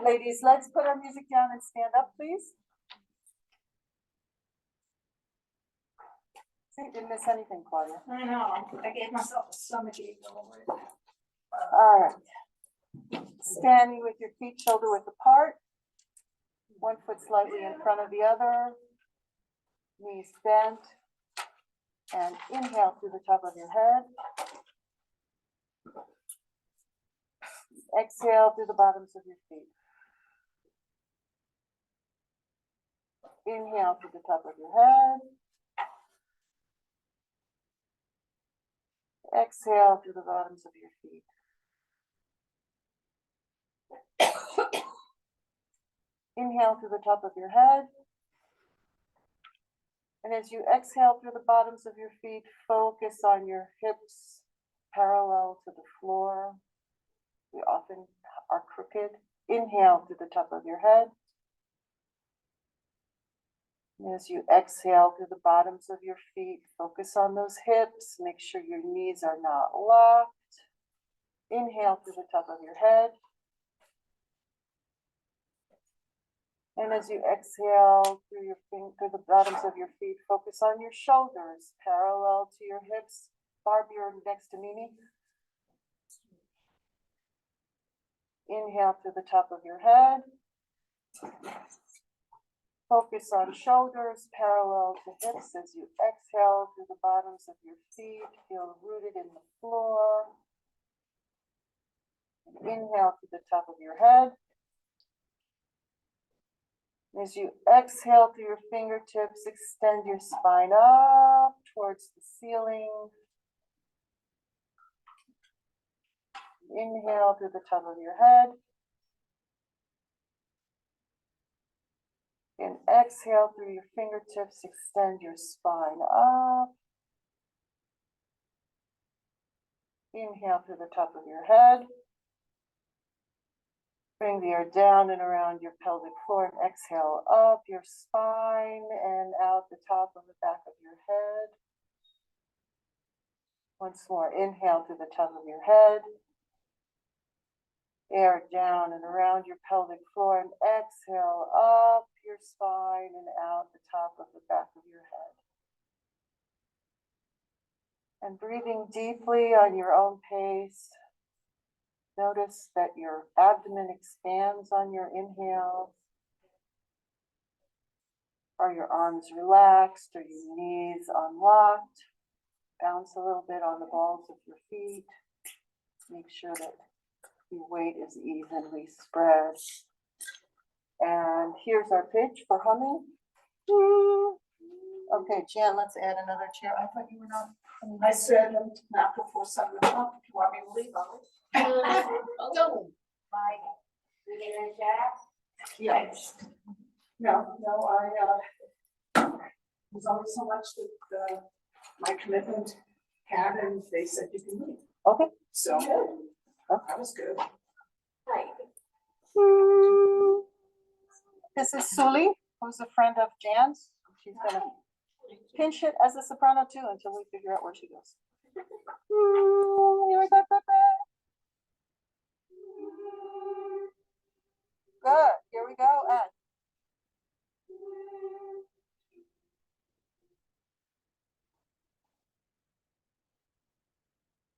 right, ladies, let's put our music down and stand up, please. See, didn't miss anything, Claudia. I know, I gave myself a stomachache over it. All right. Standing with your feet shoulder width apart. One foot slightly in front of the other. Knees bent. And inhale through the top of your head. Exhale through the bottoms of your feet. Inhale through the top of your head. Exhale through the bottoms of your feet. Inhale through the top of your head. And as you exhale through the bottoms of your feet, focus on your hips parallel to the floor. We often are crooked. Inhale through the top of your head. And as you exhale through the bottoms of your feet, focus on those hips. Make sure your knees are not locked. Inhale through the top of your head. And as you exhale through the bottoms of your feet, focus on your shoulders parallel to your hips. Barb, you're next to Mimi. Inhale through the top of your head. Focus on shoulders parallel to hips as you exhale through the bottoms of your feet. Feel rooted in the floor. And inhale through the top of your head. As you exhale through your fingertips, extend your spine up towards the ceiling. Inhale through the top of your head. And exhale through your fingertips, extend your spine up. Inhale through the top of your head. Bring the air down and around your pelvic floor and exhale up your spine and out the top of the back of your head. Once more, inhale through the top of your head. Air down and around your pelvic floor and exhale up your spine and out the top of the back of your head. And breathing deeply on your own pace. Notice that your abdomen expands on your inhale. Are your arms relaxed? Are your knees unlocked? Bounce a little bit on the balls of your feet. Make sure that your weight is evenly spread. And here's our pitch for humming. Okay, Jan, let's add another chair. I thought you were not. I said not before 7 o'clock, if you want me to leave, I'll leave. Go. Bye. We get in a chat? Yes. No, there's only so much that my commitment had, and they said you can leave. Okay. So that was good. Right. This is Suli, who's a friend of Jan's. She's gonna pinch it as a soprano too until we figure out where she goes. Good. Here we go. And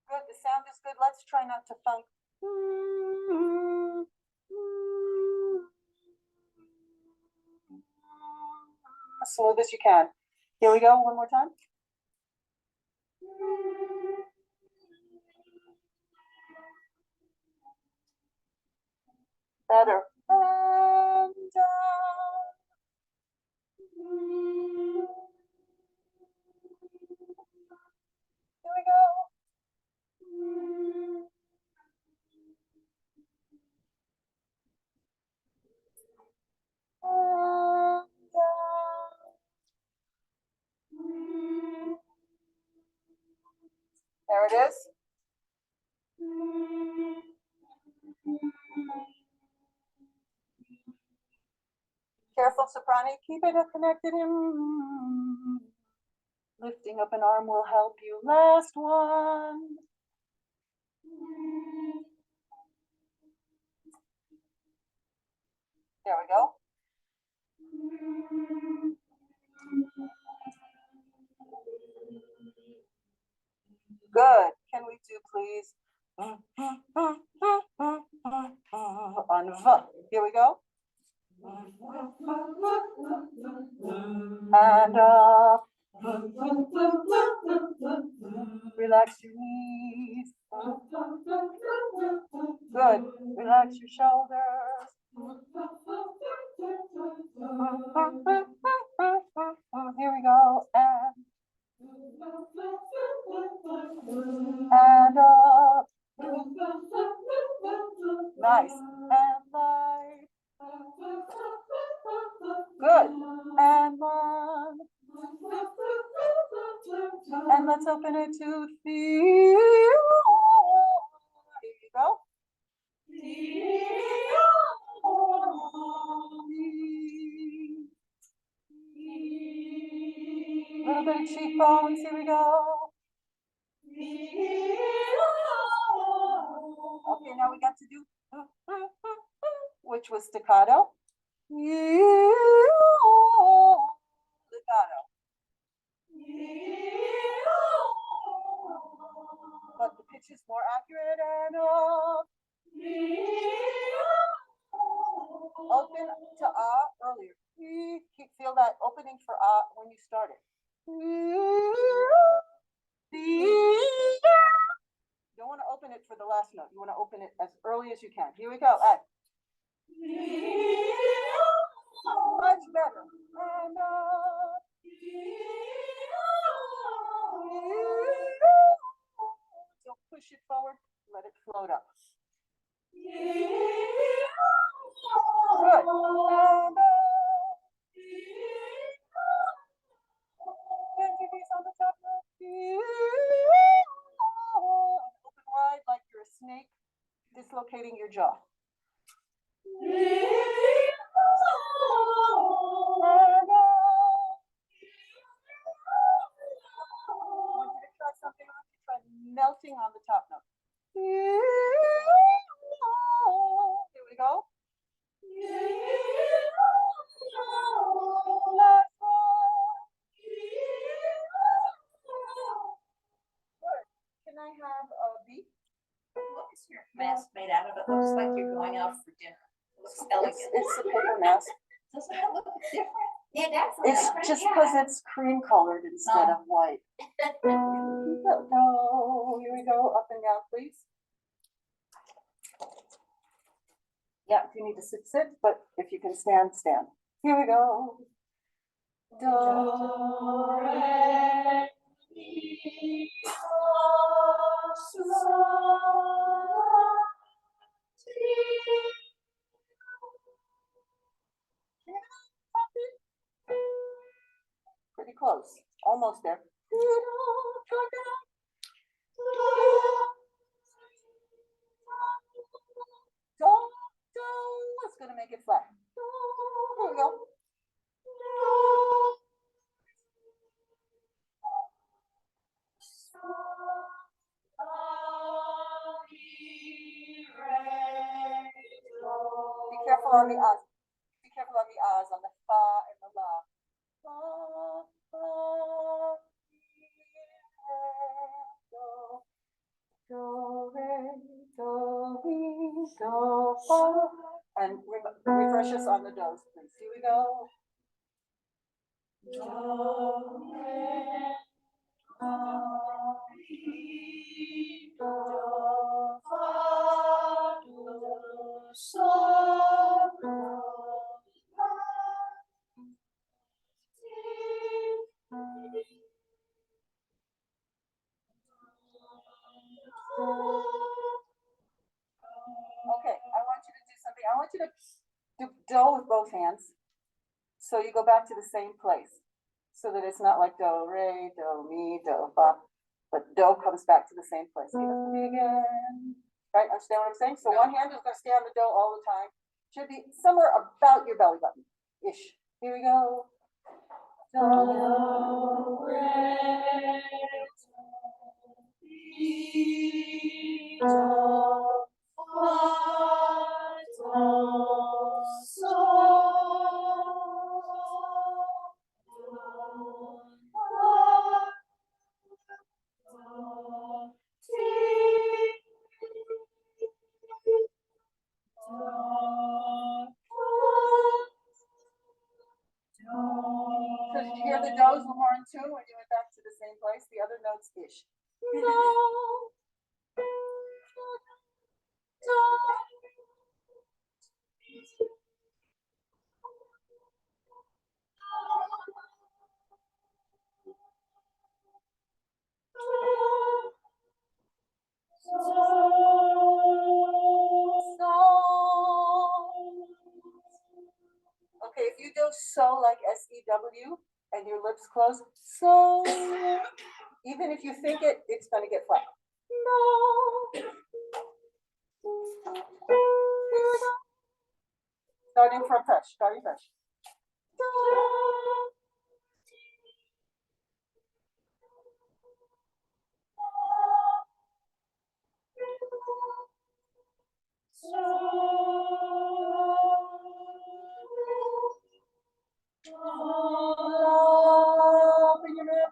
good. The sound is good. Let's try not to funk. As smooth as you can. Here we go. One more time. Better. And down. Here we go. And down. There it is. Careful, soprano. Keep it connected. Lifting up an arm will help you. Last one. There we go. Good. Can we do please? On V. Here we go. And up. Relax your knees. Good. Relax your shoulders. Here we go. And up. Nice. And light. Good. And one. And let's open it to feel. Here you go. A little bit of cheekbones. Here we go. Okay, now we got to do, which was staccato. Legato. But the pitch is more accurate and open to ah earlier. Feel that opening for ah when you start it. You don't want to open it for the last note. You want to open it as early as you can. Here we go. Much better. And don't push it forward. Let it float up. Good. And bend your knees on the top note. Open wide like you're a snake dislocating your jaw. And I want you to try something else. Try melting on the top note. Here we go. Last one. Good. Can I have a beat? What is your mask made out of? It looks like you're going out for dinner. It looks elegant. It's a paper mask. Doesn't it look different? Yeah, that's. It's just because it's cream colored instead of white. No, here we go, up and down, please. Yeah, if you need to sit, sit, but if you can stand, stand. Here we go. Do, re, mi, fa, sol, si. Pretty close, almost there. It's going to make it flat. Here we go. Be careful on the ahs. Be careful on the ahs, on the fa and the la. Fa, fa, do, re, do, mi, do, fa. And refresh us on the dos, please. Here we go. Do, re, do, mi, do, fa, do, sol, do, la, si. Okay, I want you to do something. I want you to do do with both hands. So you go back to the same place. So that it's not like do, re, do, mi, do, fa. But do comes back to the same place. Give it to me again. Right? Understand what I'm saying? So one hand is going to stay on the do all the time. Should be somewhere about your belly button ish. Here we go. Do, re, mi, do, fa, do, sol. the do's were horn too when you went back to the same place, the other notes ish. No. Okay, if you do so like SEW and your lips close, so even if you think it, it's gonna get flat. No. Starting from fresh, starting fresh. Open your mouth.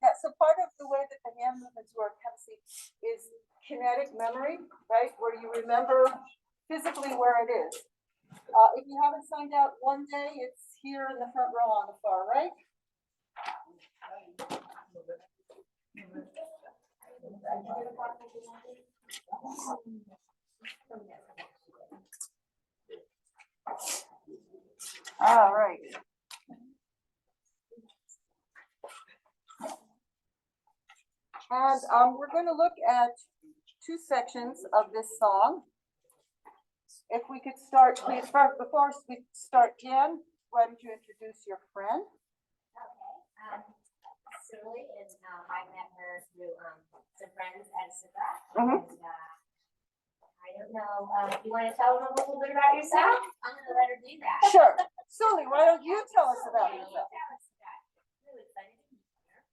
Yeah, so part of the way that the hand movements work, Hepsi, is kinetic memory, right? Where you remember physically where it is. If you haven't signed out one day, it's here in the front row on the far right. All right. And we're going to look at two sections of this song. If we could start, please, first, before we start, Jan, why don't you introduce your friend? Okay. Suli is, I met her through some friends at Sika. Mhm. And I don't know, you want to tell them a little bit about yourself? I'm going to let her do that. Sure. Suli, why don't you tell us about yourself? Really excited to be here.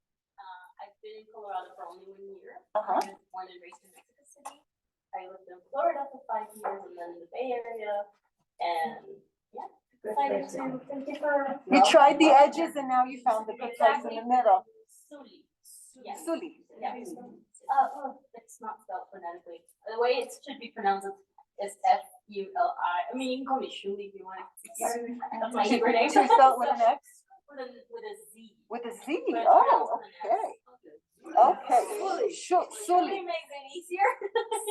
I've been in Colorado for only 1 year. Uh-huh. I was born and raised in Mexico City. I lived in Florida for 5 years and then in the Bay Area. And yeah, excited to thank you for. You tried the edges and now you found the good place in the middle. Suli. Yeah. Suli. Yeah. Well, it's not spelled phonetically. The way it should be pronounced is F-U-L-I. I mean, you can call me Shuli if you want. That's my Hebrew name. She spelled with an X? With a Z. With a Z? But it's Oh, pronounced with an okay. S. Okay. Suli Suli. makes it easier.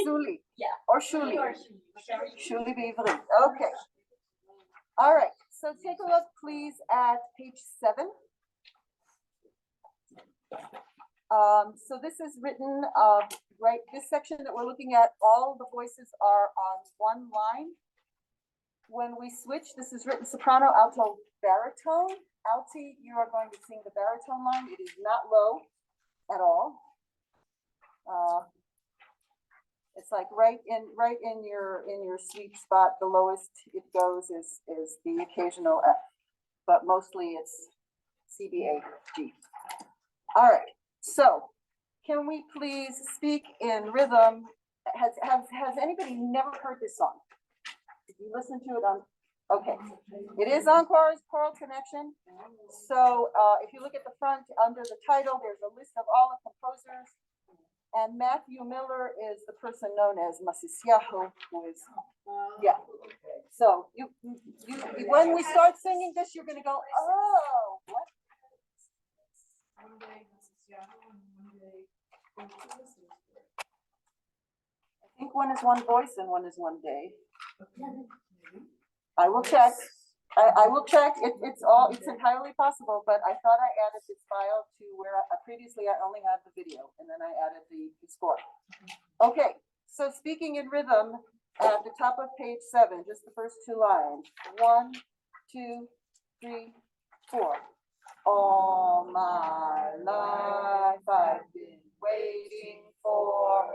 Suli. Yeah. Or Shuli. Or Shuli, whichever you Shuli Bivri. Okay. All right. So take a look, please, at page 7. So this is written, right, this section that we're looking at, all the voices are on one line. When we switch, this is written soprano, alto, baritone. Alti, you are going to sing the baritone line. It is not low at all. It's like right in your sweet spot. The lowest it goes is the occasional F, but mostly it's C, B, A, G. All right. So can we please speak in rhythm? Has anybody never heard this song? Did you listen to it on? Okay. It is on Choral Connection. So if you look at the front under the title, there's a list of all the composers. And Matthew Miller is the person known as Masisyahu, who is, yeah. So you when we start singing this, you're going to go, oh, what? I think one is one voice and one is one day. I will check. I will check. It's entirely possible, but I thought I added this file to where previously I only had the video and then I added the score. Okay, so speaking in rhythm at the top of page 7, just the first 2 lines. 1, 2, 3, 4. All my life I've been waiting for,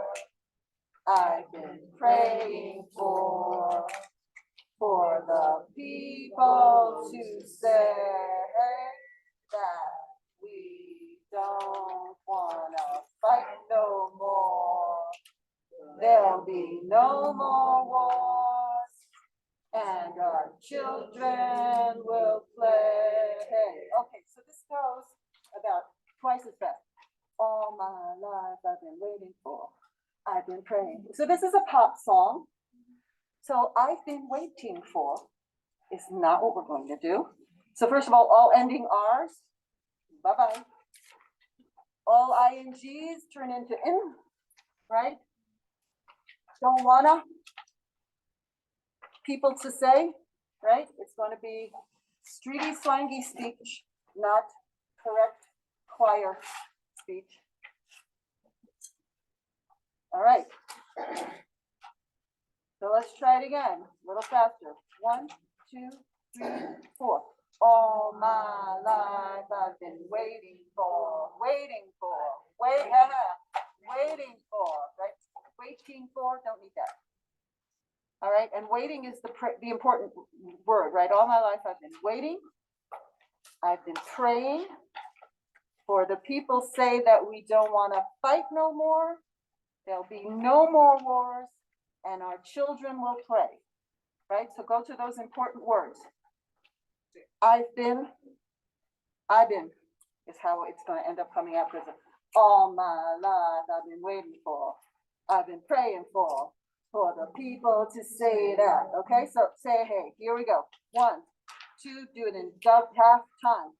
I've been praying for the people to say that we don't wanna fight no more. There'll be no more wars. and our children will play. Okay, so this goes about twice as fast. All my life I've been waiting for, I've been praying. So this is a pop song. So I've been waiting for is not what we're going to do. So first of all ending R's, bye-bye. All INGs turn into in, right? Don't wanna. People to say, right? It's going to be streety, slangy speech, not correct choir speech. All right. So let's try it again, a little faster. 1, 2, 3, 4. All my life I've been waiting for, right? Waiting for, don't need that. All right, and waiting is the important word, right? All my life I've been waiting. I've been praying. For the people say that we don't want to fight no more. There'll be no more wars, and our children will play, right? So go to those important words. I've been is how it's going to end up coming out, because all my life I've been waiting for, I've been praying for the people to say that. Okay, so say hey. Here we go. 1, 2, do it in half time.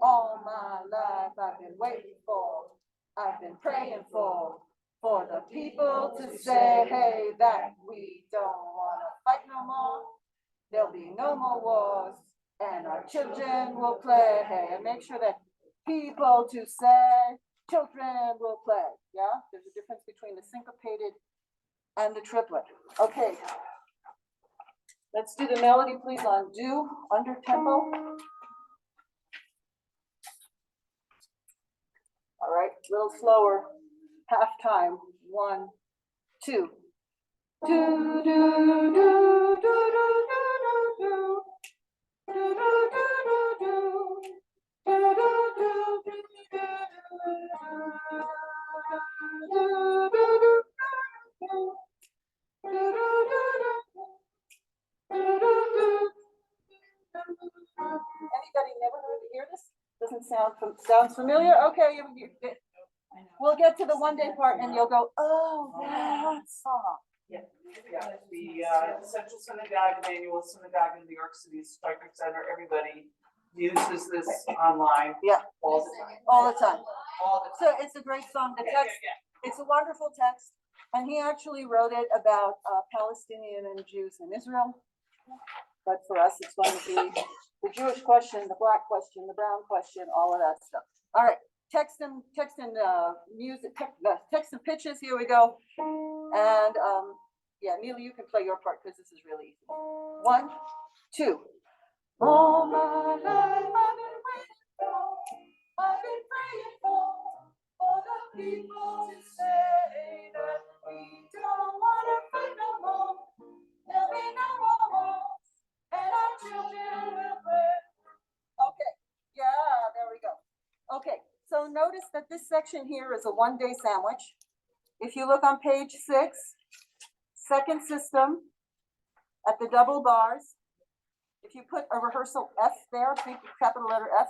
All my life I've been waiting for, I've been praying for the people to say hey that we don't want to fight no more. There'll be no more wars, and our children will play. Hey, and make sure that people to say children will play. Yeah, there's a difference between the syncopated and the triplet. Okay, let's do the melody, please, on do under tempo. All right, a little slower, half time. 1, 2. Do do do do do do do do do do Anybody never hear this? Doesn't sounds familiar? Okay, we'll get to the one day part and you'll go, oh, that song. Yeah, the Central Synagogue, Emmanuel Synagogue in New York City Stryker Center, everybody uses this online. Yeah, all the time. all the time. All the So it's a great song. The text, it's a wonderful text. And he actually wrote it about Palestinian and Jews in Israel. But for us, it's going to be the Jewish question, the black question, the brown question, all of that stuff. All right, text and music, text and pitches. Here we go. And yeah, Neely, you can play your part because this is really easy. 1, 2. All my life I've been waiting for, I've been praying for the people to say that we don't want to fight no more. There'll be no more wars, and our children will play. Okay, yeah, there we go. Okay, so notice that this section here is a one-day sandwich. If you look on page 6, second system, at the double bars, if you put a rehearsal F there, big capital letter F,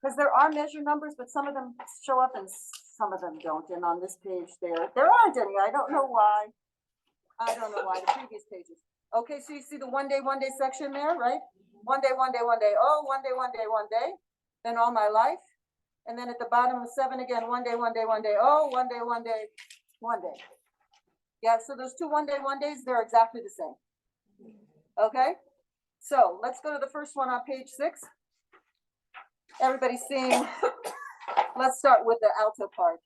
because there are measure numbers, but some of them show up and some of them don't. And on this page there aren't any. I don't know why. The previous pages. Okay, so you see the one day section there, right? One day, oh, one day. Then all my life. And then at the bottom of 7 again, one day, oh, one day. Yeah, so those two one days, they're exactly the same. Okay, so let's go to the first one on page 6. Everybody sing. Let's start with the alto part.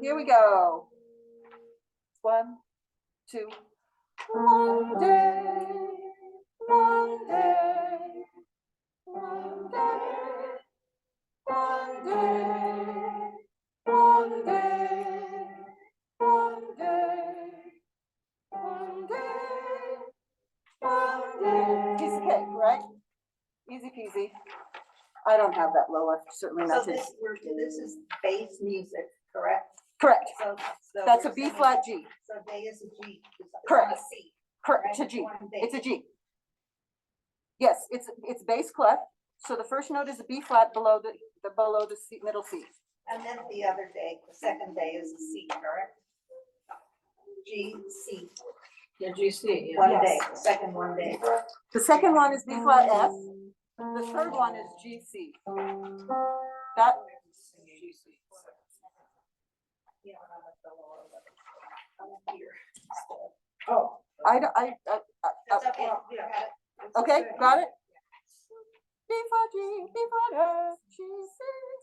Here we go. 1, 2. One day, one day, one day, one day, one day, one day, one day, one day. Piece of cake, right? Easy peasy. I don't have that low F, certainly not. So this is bass music, correct? Correct. So That's a we're B singing- flat G. So day is a G. Correct. C. Correct, to G, it's a G. Yes, it's bass clef, so the first note is a B flat below the C, middle C. And then the other day, the second day is a C, correct? G, C, Yeah, GC, yeah. one Yes. day, second one day. The second one is B flat F, the third one is G C. That, Oh. That's okay. Yeah. okay, got it? B flat G, B flat F, G C,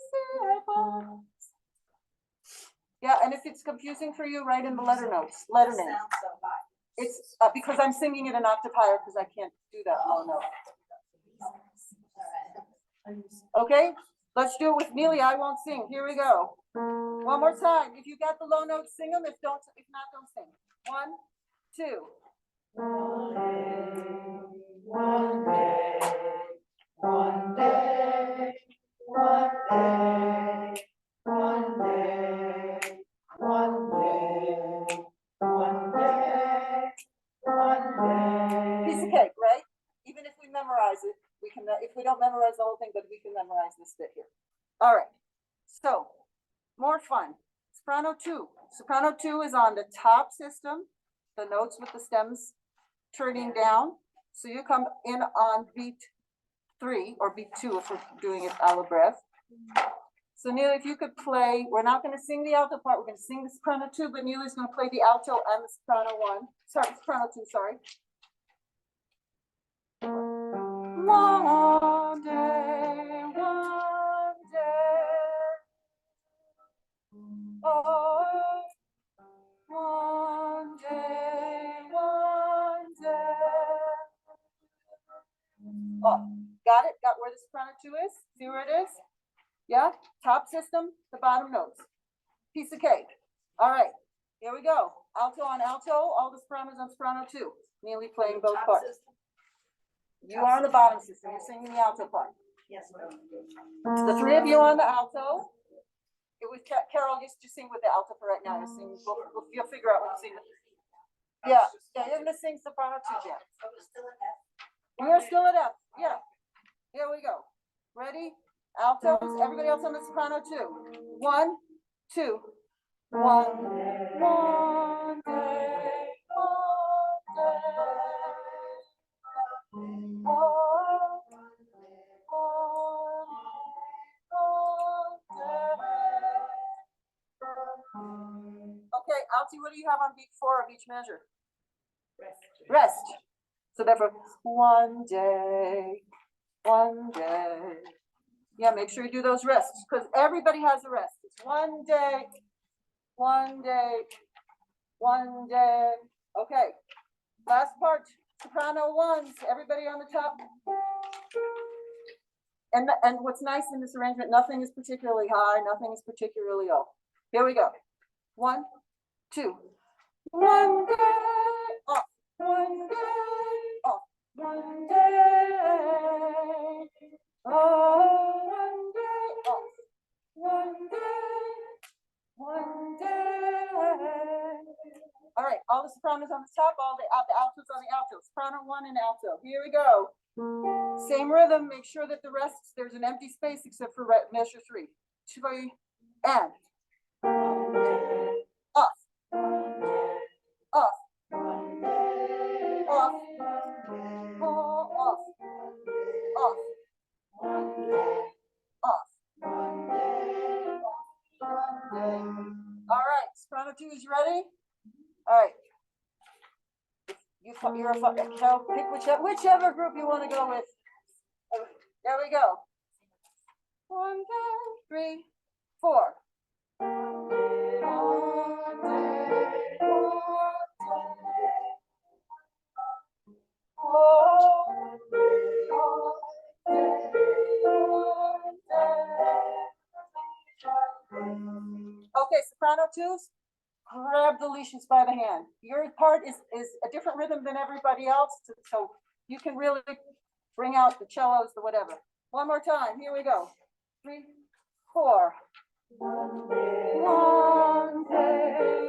C F O. Yeah, and if it's confusing for you, write in the letter notes, letter names. Sounds so high. It's because I'm singing it an octave higher because I can't do that low note. Okay, let's do it with Neely. I won't sing. Here we go. One more time. If you got the low notes, sing them. If not, don't sing. 1, 2. One day, one day, one day, one day, one day, one day, one day. Piece of cake, right? Even if we memorize it, we can, if we don't memorize the whole thing, but we can memorize this bit here. All right, so more fun. Soprano 2. Soprano 2 is on the top system, the notes with the stems turning down. So you come in on beat 3 or beat 2 if we're doing it a la breath. So Neely, if you could play, we're not going to sing the alto part, we're going to sing the soprano 2, but Neely's going to play the alto and the soprano 1. Sorry, soprano 2, sorry. One day, oh, one day. Oh, got it? Got where the soprano 2 is? See where it is? Yeah, top system, the bottom notes. Piece of cake. All right, here we go. Alto on alto, all the sopranos on soprano 2. Neely playing both Top parts. system? You are on the bottom system, you're singing the alto part. Yes, ma'am. The three of you on the alto. It was Carol used to sing with the alto for right now. You'll sing, you'll figure out what to sing. Yeah, you're gonna sing soprano 2, Jen. So we're still at F. We are still at F, yeah. Here we go. Ready? Altos, everybody else on the soprano 2. 1, 2. One day, one day. Okay, Alti, what do you have on beat 4 of each measure? Rest. So therefore, one day, one day. Yeah, make sure you do those rests because everybody has a rest. It's one day, one day, one day. Okay, last part, soprano 1s, everybody on the top. And what's nice in this arrangement, nothing is particularly high, nothing is particularly low. Here we go. 1, 2. One day off, one day off, one day. Oh, one day off, one day, one day. All right, all the sopranos on the top, all the altos on the alto. Soprano 1 and alto. Here we go. Same rhythm. Make sure that the rest, there's an empty space except for measure 3. 2 and off, off, off, oh, off, off, off. All right, soprano 2 is ready. All right. You're a pick whichever group you want to go with. There we go. 1, 2, 3, 4. Okay, soprano 2s, grab the leashes by the hand. Your part is a different rhythm than everybody else, so you can really bring out the cellos, the whatever. One more time, here we go. 3, 4. One day,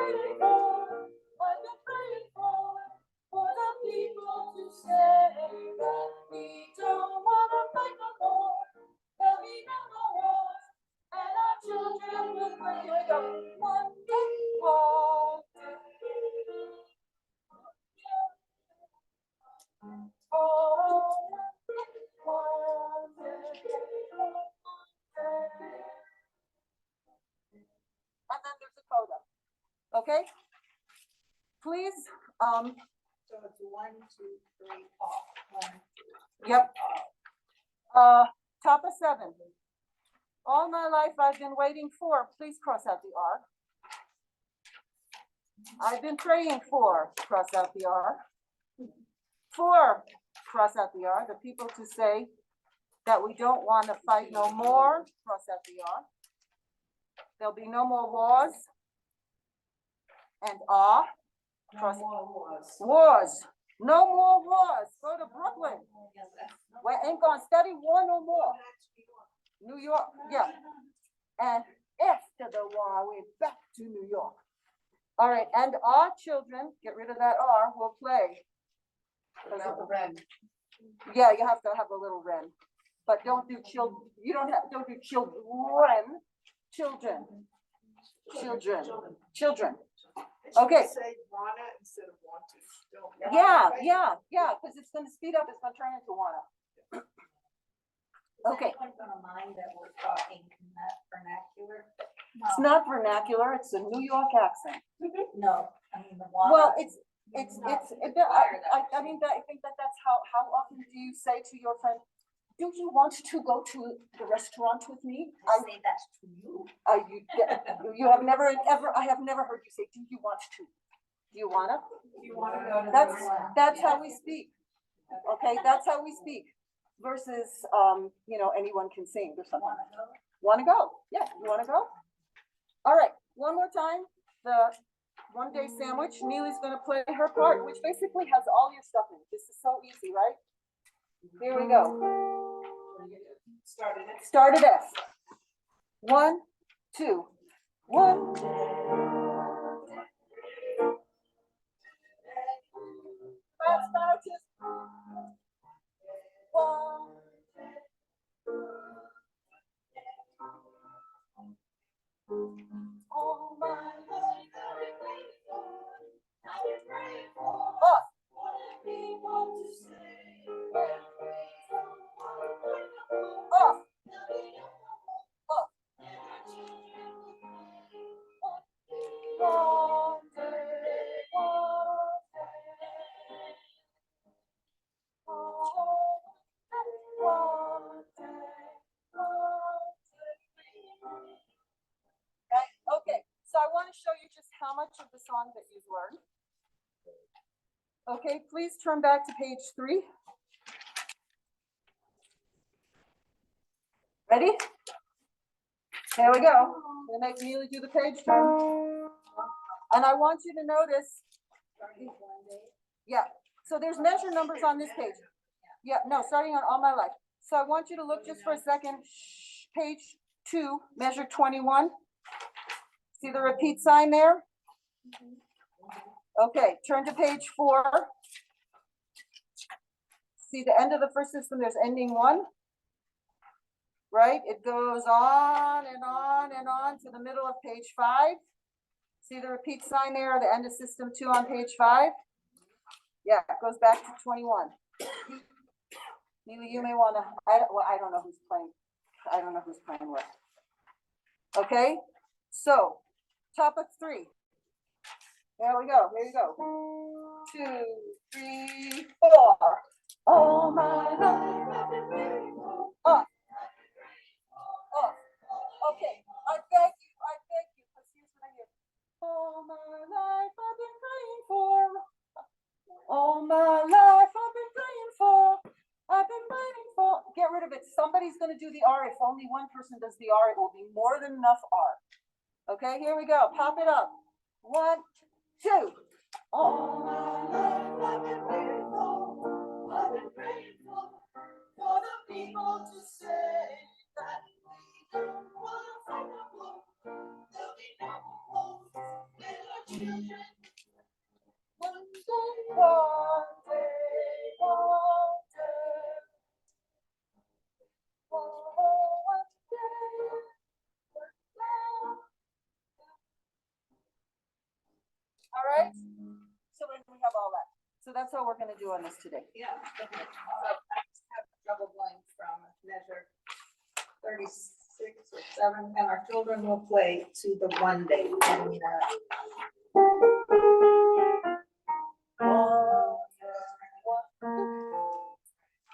praying for, I've been praying for the people to say that we don't wanna fight no more, there'll be no more wars, and our children will pray. Here we go. One day, one day. And then there's a coda. Okay? Please, So it's 1, 2, 3, off. 1, yep. Top of 7. All my life I've been waiting for, please cross out the R. I've been praying for, cross out the R. For, cross out the R, the people to say that we don't want to fight no more, cross out the R. There'll be no more wars. And R, cross wars. No more wars. Go to Brooklyn. We ain't gonna study war no more. New York, yeah. And after the war, we're back to New York. All right, and our children, get rid of that R, will play. Yeah, you have to have a little ren, but don't do children. You don't do children. Children. Okay. Say wanna instead of want to. Yeah, because it's gonna speed up, it's gonna turn into wanna. Okay. Is anyone gonna mind that we're talking in that vernacular? It's not vernacular, it's a New York accent. No, I mean the water. Well, I mean, I think that's how often do you say to your friend, do you want to go to the restaurant with me? I say that to you. You have never ever, I have never heard you say, do you want to? Do you wanna? You wanna go to That's how we speak. Okay, that's how we speak. Versus, anyone can sing or something. Wanna go? Yeah, you wanna go? All right, one more time. The one-day sandwich. Neely's gonna play her part, which basically has all your stuff in it. This is so easy, right? Here we go. Start at F. 1, 2. 1 day. Fast marches. 1 day. All my life I've been waiting for, I've been praying for what people to say. One day, one day. Right? Okay, so I want to show you just how much of the song that you've learned. Okay, please turn back to page 3. Ready? Here we go. I'm going to make Neely do the page turn. And I want you to notice. Yeah, so there's measure numbers on this page. Yeah, no, starting on All My Life. So I want you to look just for a second. Page 2, measure 21. See the repeat sign there? Okay, turn to page 4. See the end of the first system, there's ending 1. Right? It goes on and on and on to the middle of page 5. See the repeat sign there, the end of system 2 on page 5? Yeah, it goes back to 21. Neely, you may want to, I don't know who's playing. I don't know who's playing what. Okay, so top of 3. There we go. Here you go. 2, 3, 4. All my life I've been waiting for. Up. Up. Okay, I beg you, because here's what I hear. All my life I've been praying for. All my life I've been praying for. I've been waiting for. Get rid of it. Somebody's going to do the R. If only one person does the R, it will be more than enough R. Okay, here we go. Pop it up. 1, 2. All my life I've been waiting for. I've been praying for the people to say that we don't want to fight no more. There'll be no more wars. All right, so we have all that. So that's all we're gonna do on this today. Yeah. Okay. So I just have trouble going from measure 36 or 7, and our children will play to the 1 day. And,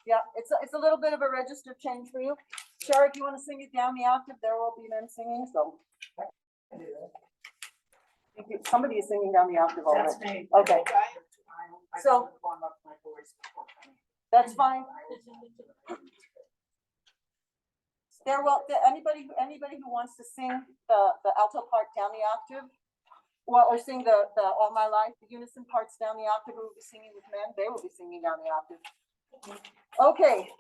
Yeah, it's a little bit of a register change for you. Shara, if you wanna sing it down the octave, there will be men singing, so. Somebody is singing down the octave That's already. me. Okay, I So- can warm up my voice before coming. that's fine. There will, anybody who wants to sing the alto part down the octave, well, or sing the All My Life, the unison parts down the octave, we will be singing with men, they will be singing down the octave. Okay.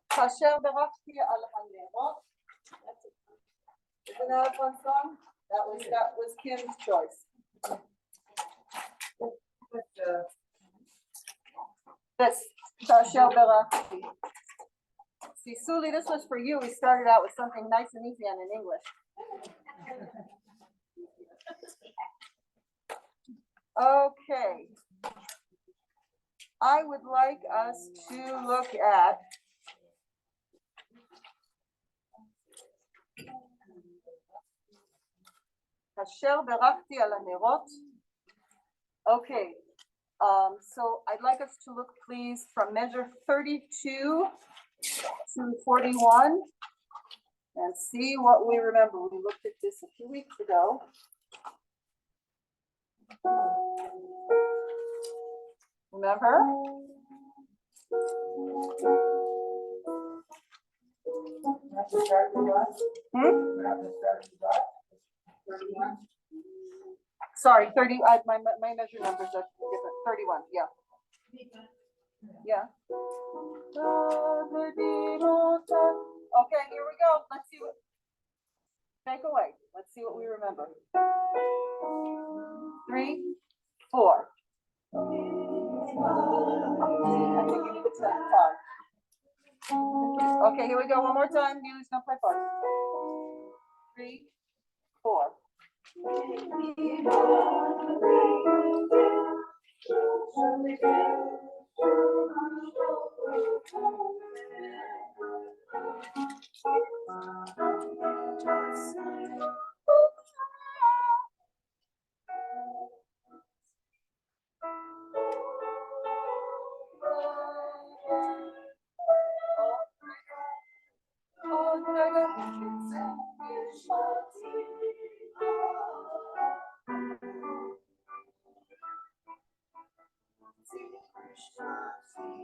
Kasher Berachti al Hanerot. Isn't that a fun song? That was Kim's choice. This, Kasher Berachti. See, Suli, this was for you. We started out with something nice and easy and in English. Okay. I would like us to look at Asher Berachti al Hanerot. Okay, so I'd like us to look, please, from measure 32 to 41 and see what we remember. We looked at this a few weeks ago. Remember? Sorry, 30, my measure numbers are different, 31, yeah. Yeah. Okay, here we go, let's see what, take away, let's see what we remember. 3, 4. I think you need to start 5. Okay, here we go, one more time, Neely's gonna play 5. 3, 4.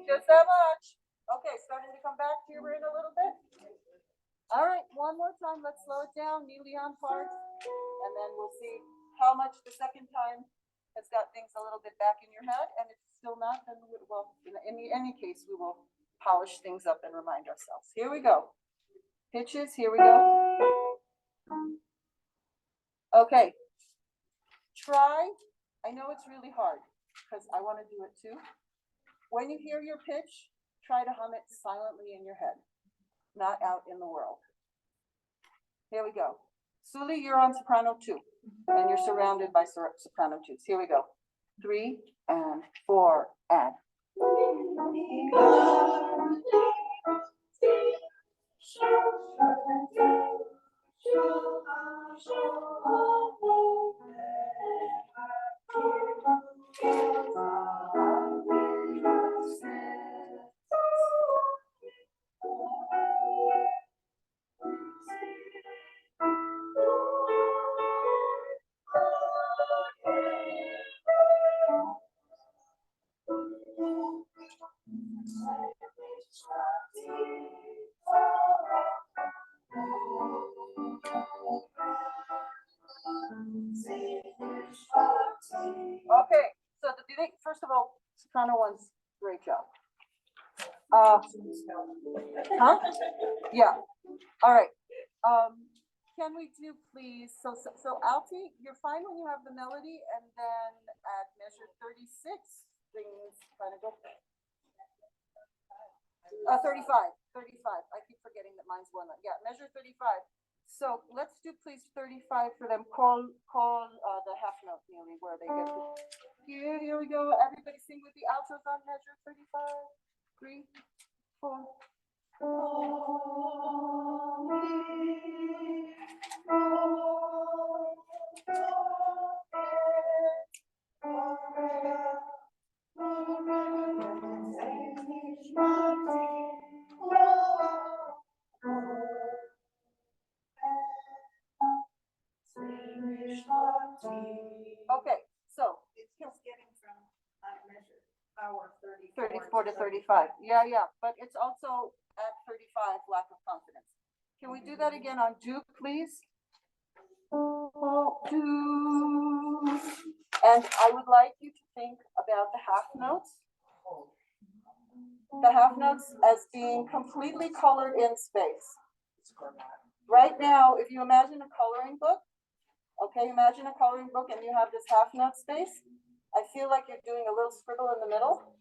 Just that much. Okay, starting to come back to your brain a little bit. All right, one more time. Let's slow it down. Neely on parts, and then we'll see how much the second time has got things a little bit back in your head. And if it's still not, then well, in any case, we will polish things up and remind ourselves. Here we go. Pitches. Here we go. Okay. Try. I know it's really hard because I want to do it too. When you hear your pitch, try to hum it silently in your head, not out in the world. Here we go. Suli, you're on soprano 2, and you're surrounded by soprano 2s. Here we go. 3 and 4 and. Okay, so first of all, soprano 1's great job. Huh? Yeah. All right. can we do please, so Alti, you're fine when you have the melody, and then at measure 36, things kind of go. 35, I keep forgetting that mine's one, yeah, measure 35. So let's do please 35 for them, call the half note, Neely, where they get to. Here we go, everybody sing with the altos on measure 35, 3, 4. Okay, so It's just getting from unmeasured power 34 to 35. Yeah, but it's also at 35, lack of confidence. Can we do that again on do, please? Do. And I would like you to think about the half notes. The half notes as being completely colored in space. Right now, if you imagine a coloring book, okay, imagine a coloring book and you have this half note space. I feel like you're doing a little scribble in the middle,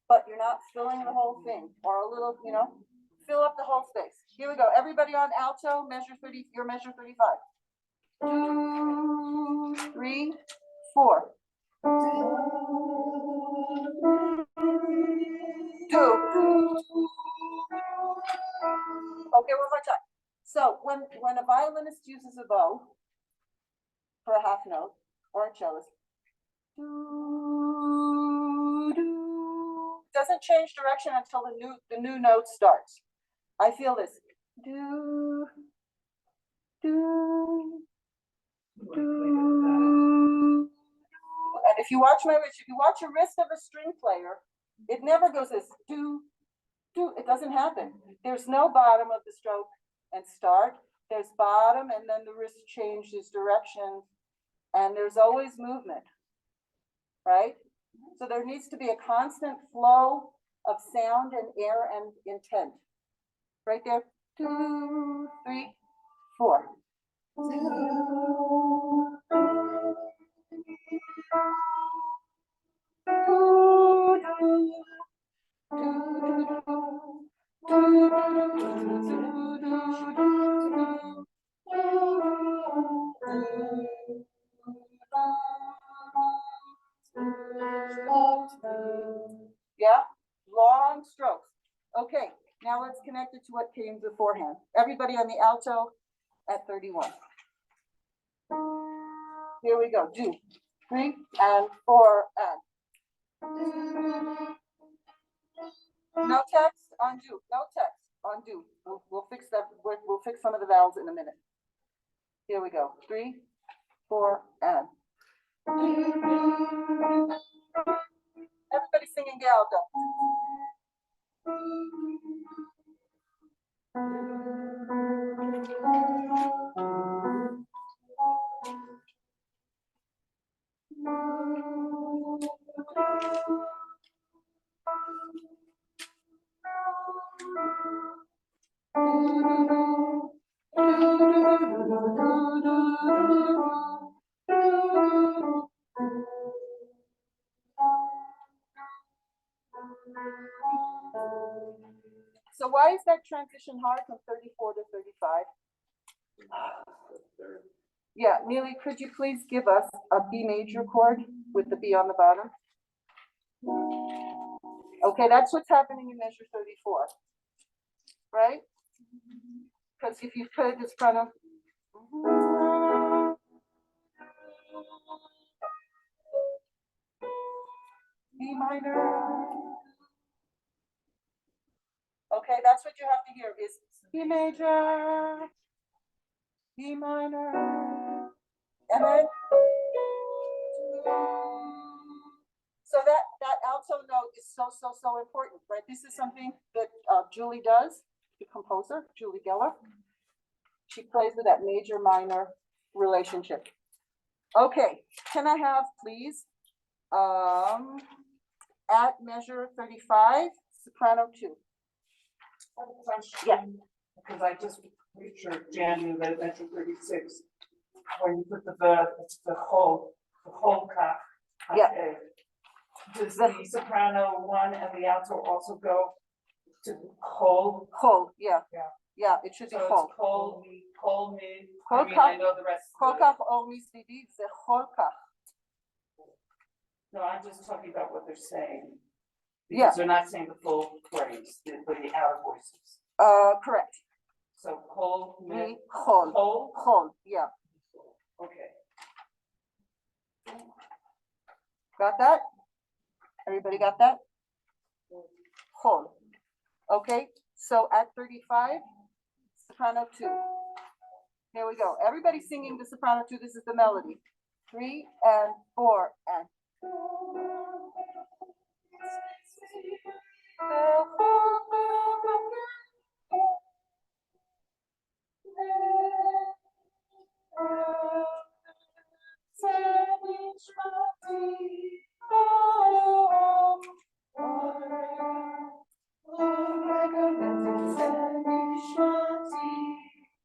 but you're not filling the whole thing, or a little, fill up the whole space. Here we go. Everybody on alto, measure 30, your measure 35. 2, 3, 4. 2. Okay, one more time. So when a violinist uses a bow for a half note, or a cellist, doesn't change direction until the new note starts. I feel this. Do. And if you watch my wrist, if you watch a wrist of a string player, it never goes this do. It doesn't happen. There's no bottom of the stroke and start. There's bottom, and then the wrist changes direction, and there's always movement, right? So there needs to be a constant flow of sound and air and intent. Right there. 2, 3, 4. Yeah, long strokes. Okay, now let's connect it to what came beforehand. Everybody on the alto at 31. Here we go. Do 3 and 4 and. No text on do. No text on do. We'll fix that. We'll fix some of the vowels in a minute. Here we go. 3, 4 and. Everybody singing the alto. So why is that transition hard from 34 to 35? Yeah, Neely, could you please give us a B major chord with the B on the bottom? Okay, that's what's happening in measure 34, right? Because if you could, it's kind of. B minor. Okay, that's what you have to hear is B major, B minor, and then. So that alto note is so important, right? This is something that Julie does, the composer, Julie Geller. She plays with that major minor relationship. Okay, can I have please at measure 35, soprano 2. Question. Yeah. Because I just Pretty sure Jan knew that measure 36. When you put the verb, it's the whole kaf. Yeah. Okay. Does the soprano one and the alto also go to whole? Chol, yeah. Yeah. Yeah, it should be So chol. it's whole, me. I Chol mean, kaf- I know the rest. Chol of it. kaf o misvivi, זה chol kaf. No, I'm just talking about what they're saying. Yeah. Because they're not saying the full phrase, the outer voices. Correct. So whole, me, Mi, chol, whole, chol, yeah. okay. Got that? Everybody got that? Chol. Okay, so at 35, soprano 2. Here we go. Everybody singing the soprano 2. This is the melody. 3 and 4 and.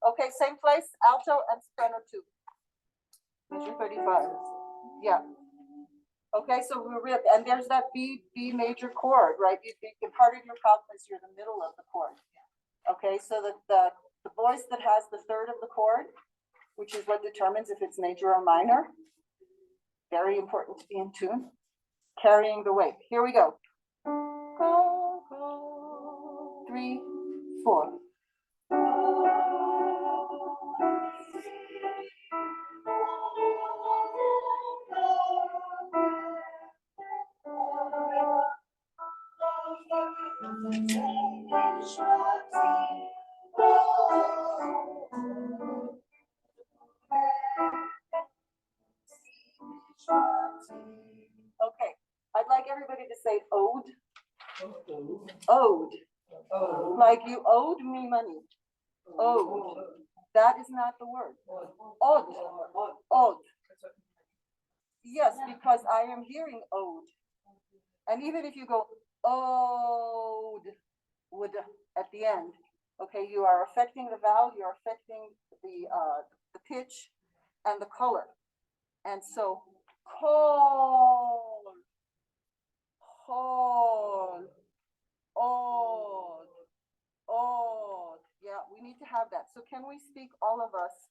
Okay, same place, alto and soprano 2. Measure 35. Yeah. Okay, so and there's that B major chord, right? Part of your calculus, you're the middle of the chord. Okay, so the voice that has the third of the chord, which is what determines if it's major or minor, very important to be in tune, carrying the weight. Here we go. Go, go, 3, 4. Okay, I'd like everybody to say ode. Ode. Like you owed me money. Ode. That is not the word. Ode. Ode. Yes, because I am hearing ode. And even if you go ode, would at the end, okay, you are affecting the vowel, you're affecting the pitch and the color. And so call, hold, odd, odd. Yeah, we need to have that. So can we speak, all of us,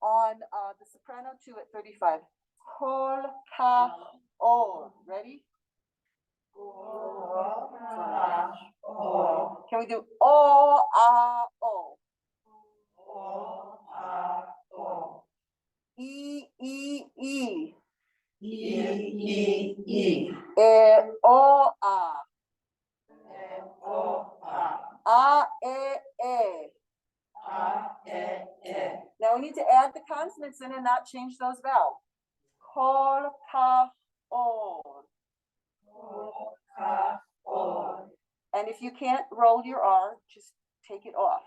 on the soprano 2 at 35? Kol, ka, o. Ready? Can we do o, a, o? E, e, e. E, o, a. A, e. Now we need to add the consonants in and not change those vowels. Kol, ka, o. And if you can't roll your R, just take it off.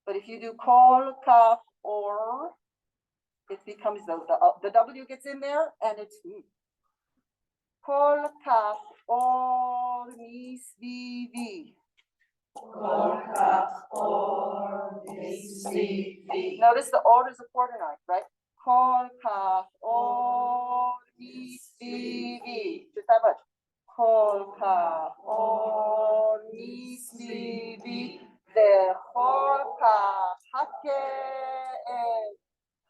But if you do kol, ka, or, it becomes the W gets in there and it's kol, ka, or, mi, svi, vi. Notice the order is a quarter knife, right? Kol, ka, or, mi, svi, vi. Just that much. Kol, ka, or, mi, svi, vi. The kol, ka, hake,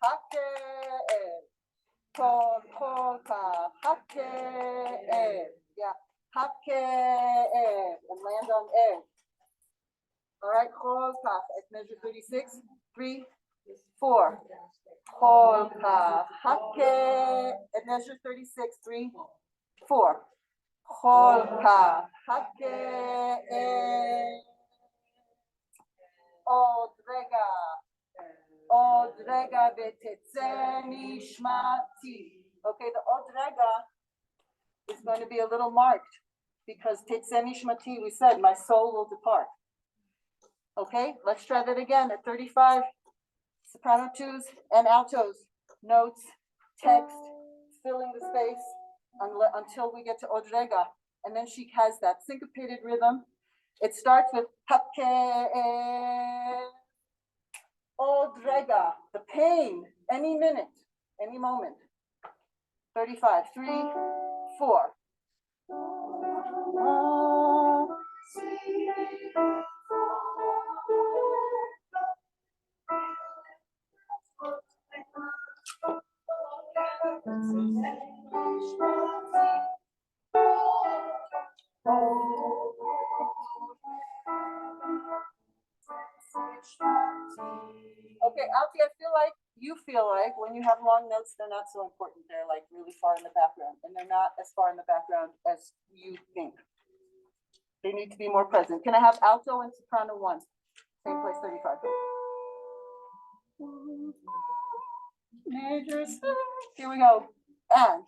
hake, kol, ka, hake, yeah, hake, and land on egg. All right, kol, ka, at measure 36, 3, 4. Kol, ka, hake, at measure 36, 3, 4. Kol, ka, hake, עוד רגע ותצא נשמתי. Okay, the עוד רגע is going to be a little marked because תצא נשמתי, we said, my soul will depart. Okay, let's try that again at 35. Soprano 2s and altos, notes, text, filling the space until we get to עוד רגע. And then she has that syncopated rhythm. It starts with hake, Odrega, the pain, any minute, any moment. 35, 3, 4. Okay, Alfie, I feel like you feel like when you have long notes, they're not so important. They're like really far in the background, and they're not as far in the background as you think. They need to be more present. Can I have alto and soprano 1? Same place, 35. Major, here we go. And.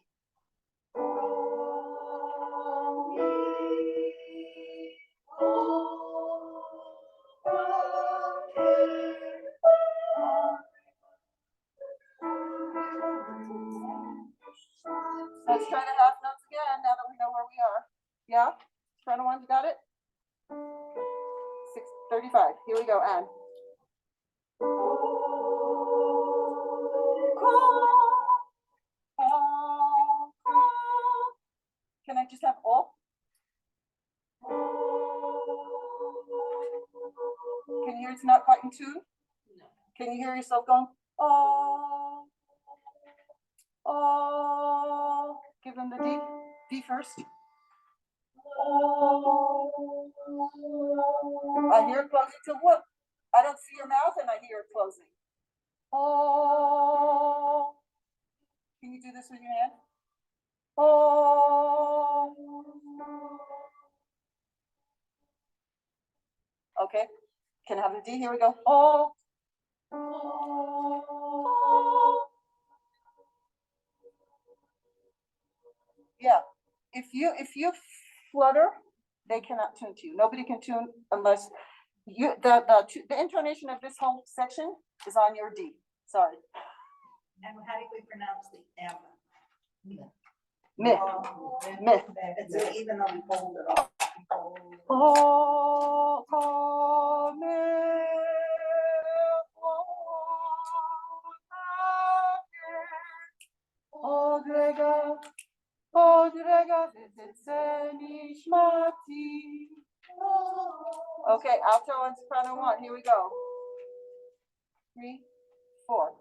Let's try the half notes again now that we know where we are. Yeah? Soprano 1, you got it? 6:35. Here we go. And. Can I just have all? Can you hear it's not quite in tune? No. Can you hear yourself going, oh, oh? Give them the D. D first. Oh. I hear it closing to what? I don't see your mouth and I hear it closing. Oh. Can you do this with your hand? Oh. Okay. Can I have the D? Here we go. Oh. Yeah. If you flutter, they cannot tune to you. Nobody can tune unless you the intonation of this whole section is on your D. Sorry. And how do we pronounce the M? Me. Me. It's even though we hold it off. Oh, oh, me. Odrega, odrega, nishmati. Okay, alto and soprano 1. Here we go. 3, 4.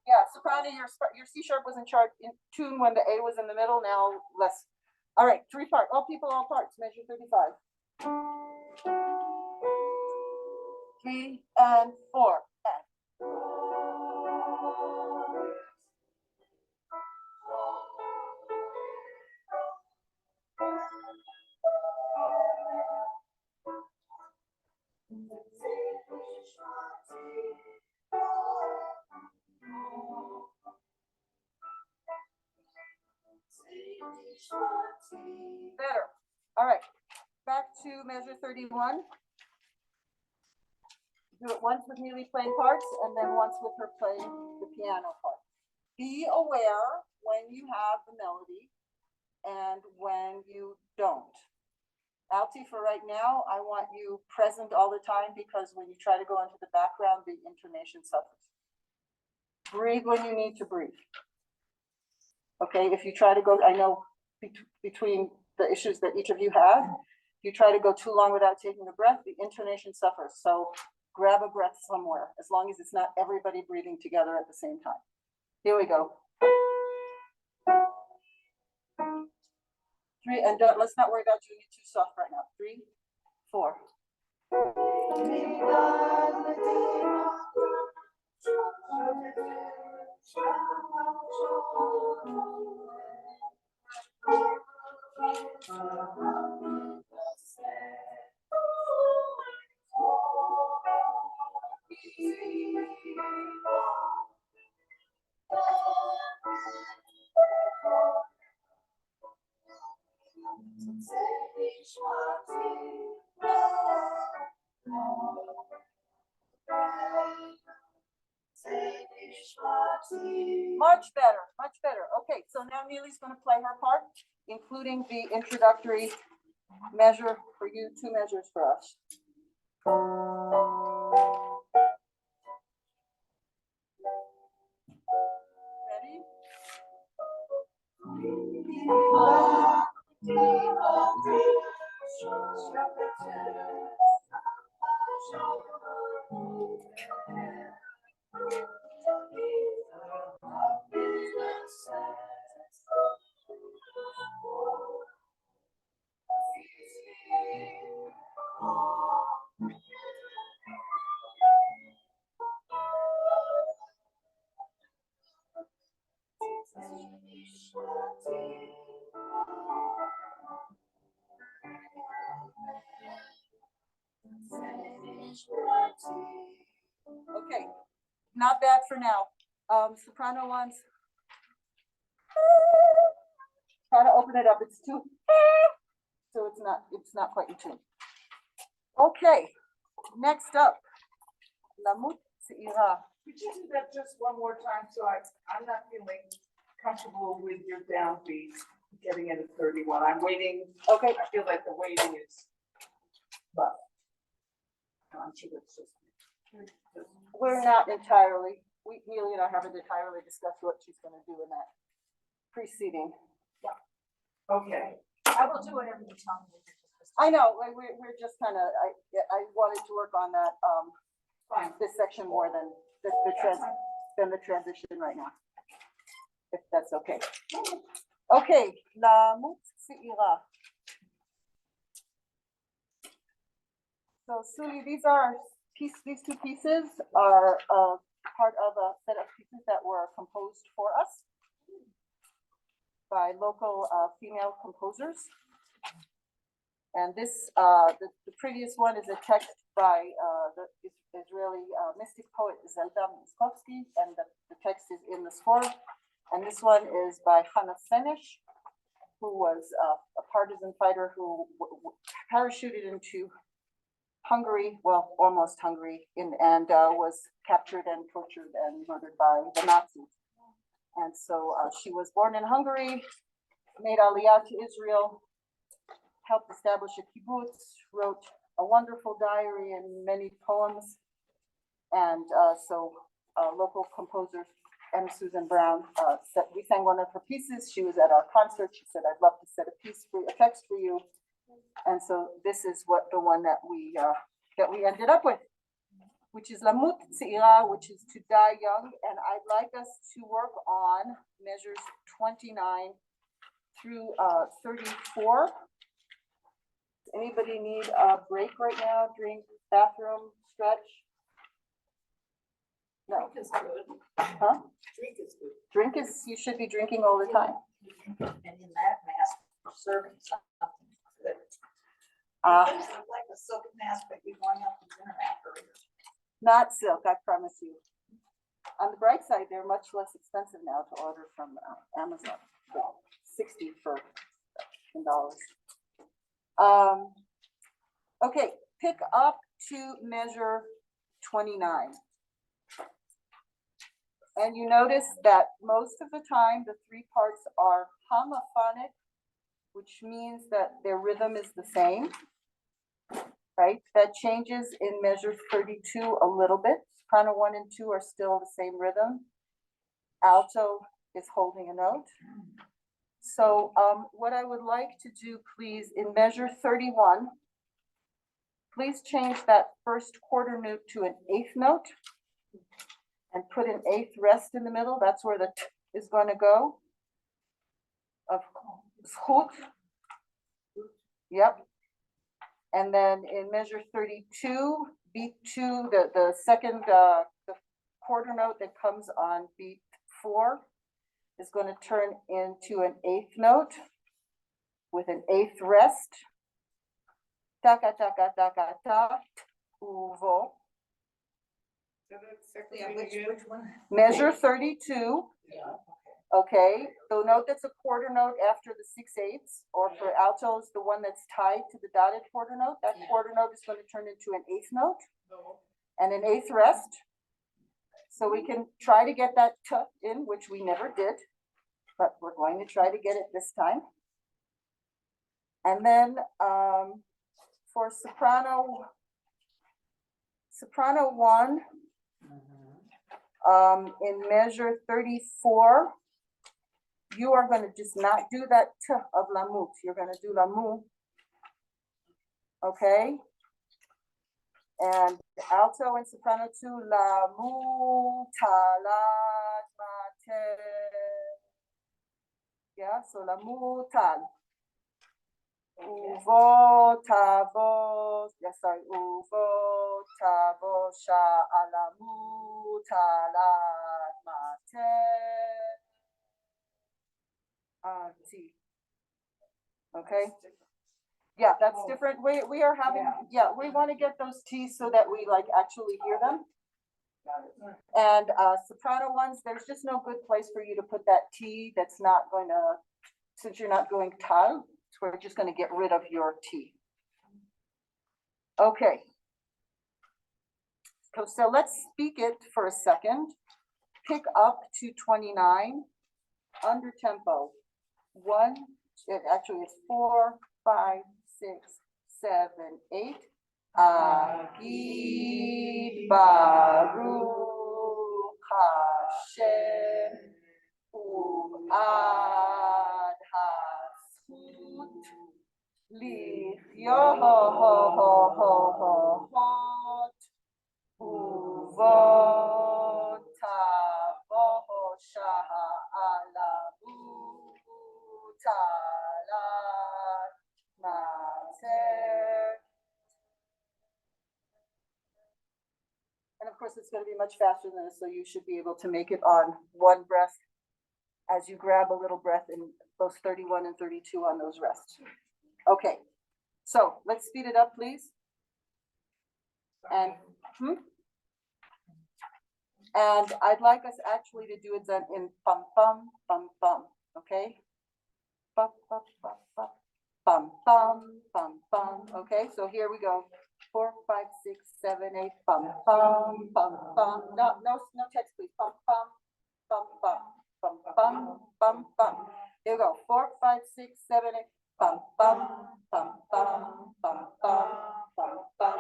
Yeah, soprano, your C sharp was in tune when the A was in the middle, now less. All right, 3 part, all people, all parts, measure 35. 3 and 4. And. Better. All right, back to measure 31. Do it once with Neely playing parts and then once with her playing the piano part. Be aware when you have the melody and when you don't. Alti, for right now, I want you present all the time because when you try to go into the background, the intonation suffers. Breathe when you need to breathe. Okay, if you try to go, I know between the issues that each of you have, if you try to go too long without taking a breath, the intonation suffers. So grab a breath somewhere, as long as it's not everybody breathing together at the same time. Here we go. 3, and let's not worry about doing it too soft right now. 3, 4. Much better, much better. Okay, so now Neely's gonna play her part, including the introductory measure for you, 2 measures for us. Ready? Okay, not bad for now. Soprano ones. Try to open it up. It's too, so it's not quite in tune. Okay, next up, Lamoot. Could you do that just one more time, so I'm not feeling comfortable with your downbeat, getting in at 31, I'm waiting, Okay, I feel like the waiting is, but. I'm sure that's just. we're not entirely, Neely and I haven't entirely discussed what she's gonna do in that preceding. Okay, I will do whatever you tell me. I know, like, we're just kind of, I wanted to work on that, fine. this section more than the transition right now. If that's okay. Okay, Lamoot Se'ira. So Suli, these 2 pieces are part of a set of pieces that were composed for us by local female composers. And this, the previous one is a text by the Israeli mystic poet Zelda Miskovsky, and the text is in the score. And this one is by Hannah Senesh, who was a partisan fighter who parachuted into Hungary, well, almost Hungary, and was captured and tortured and murdered by the Nazis. And so she was born in Hungary, made Aliyah to Israel, helped establish a kibbutz, wrote a wonderful diary and many poems. And so local composers, M. Susan Brown, we sang one of her pieces. She was at our concert. She said, I'd love to set a text for you. And so this is the one that we ended up with, which is Lamoot Se'ira, which is to die young. And I'd like us to work on measures 29 through 34. Does anybody need a break right now? Drink, bathroom, stretch? No. Drink is good. Huh? Drink is good. Drink is, you should be drinking all the time. And in that mask, serving something good. It's like a silk mask, but you're going out to dinner afterwards. Not silk, I promise you. On the bright side, they're much less expensive now to order from Amazon. Well, $60 for $10. Okay, pick up to measure 29. And you notice that most of the time, the 3 parts are homophonic, which means that their rhythm is the same, right? That changes in measure 32 a little bit. Soprano 1 and 2 are still the same rhythm. Alto is holding a note. So what I would like to do, please, in measure 31, please change that first quarter note to an 8th note and put an 8th rest in the middle. That's where the t is going to go. Of zchut. Yep. And then in measure 32, beat 2, the second the quarter note that comes on beat 4 is going to turn into an 8th note with an 8th rest. Taka taka taka ta uvo. Yeah, which one? Measure 32. Yeah. Okay, the note that's a quarter note after the 6/8, or for altos, the one that's tied to the dotted quarter note, that quarter note is going to turn into an 8th note and an 8th rest. so we can try to get that t in, which we never did, but we're going to try to get it this time. And then for soprano 1, in measure 34, you are going to just not do that t of Lamoot. You're going to do Lamoot. Okay? And alto and soprano 2, Lamoot, talad, mate. Yeah, so Lamoot, tal. Uvo, tavo, yes, sorry, uvo, tavo, sha, alamu, talad, mate. T. Okay? Yeah, that's different. We are having, yeah, we want to get those T's so that we like actually hear them. And soprano ones, there's just no good place for you to put that T that's not going to, since you're not going tal, so we're just going to get rid of your T. Okay. So let's speak it for a second. Pick up to 29, under tempo. 1, actually it's 4, 5, 6, 7, 8. Agi Baruch Hashem U'ad Haschut Lichyohot Uvot Tavoh Sha'alamu Talat Mater. And of course, it's going to be much faster than this, so you should be able to make it on one breath as you grab a little breath in both 31 and 32 on those rests. Okay, so let's speed it up, please. And and I'd like us actually to do it then in pum pum pum pum. Okay, pum pum pum pum pum pum pum pum. Okay, so here we go. 4, 5, 6, 7, 8. Pum pum pum pum. No text, please. Pum pum pum pum pum pum pum pum. Here we go. 4, 5, 6, 7, 8. Pum pum pum pum pum pum pum pum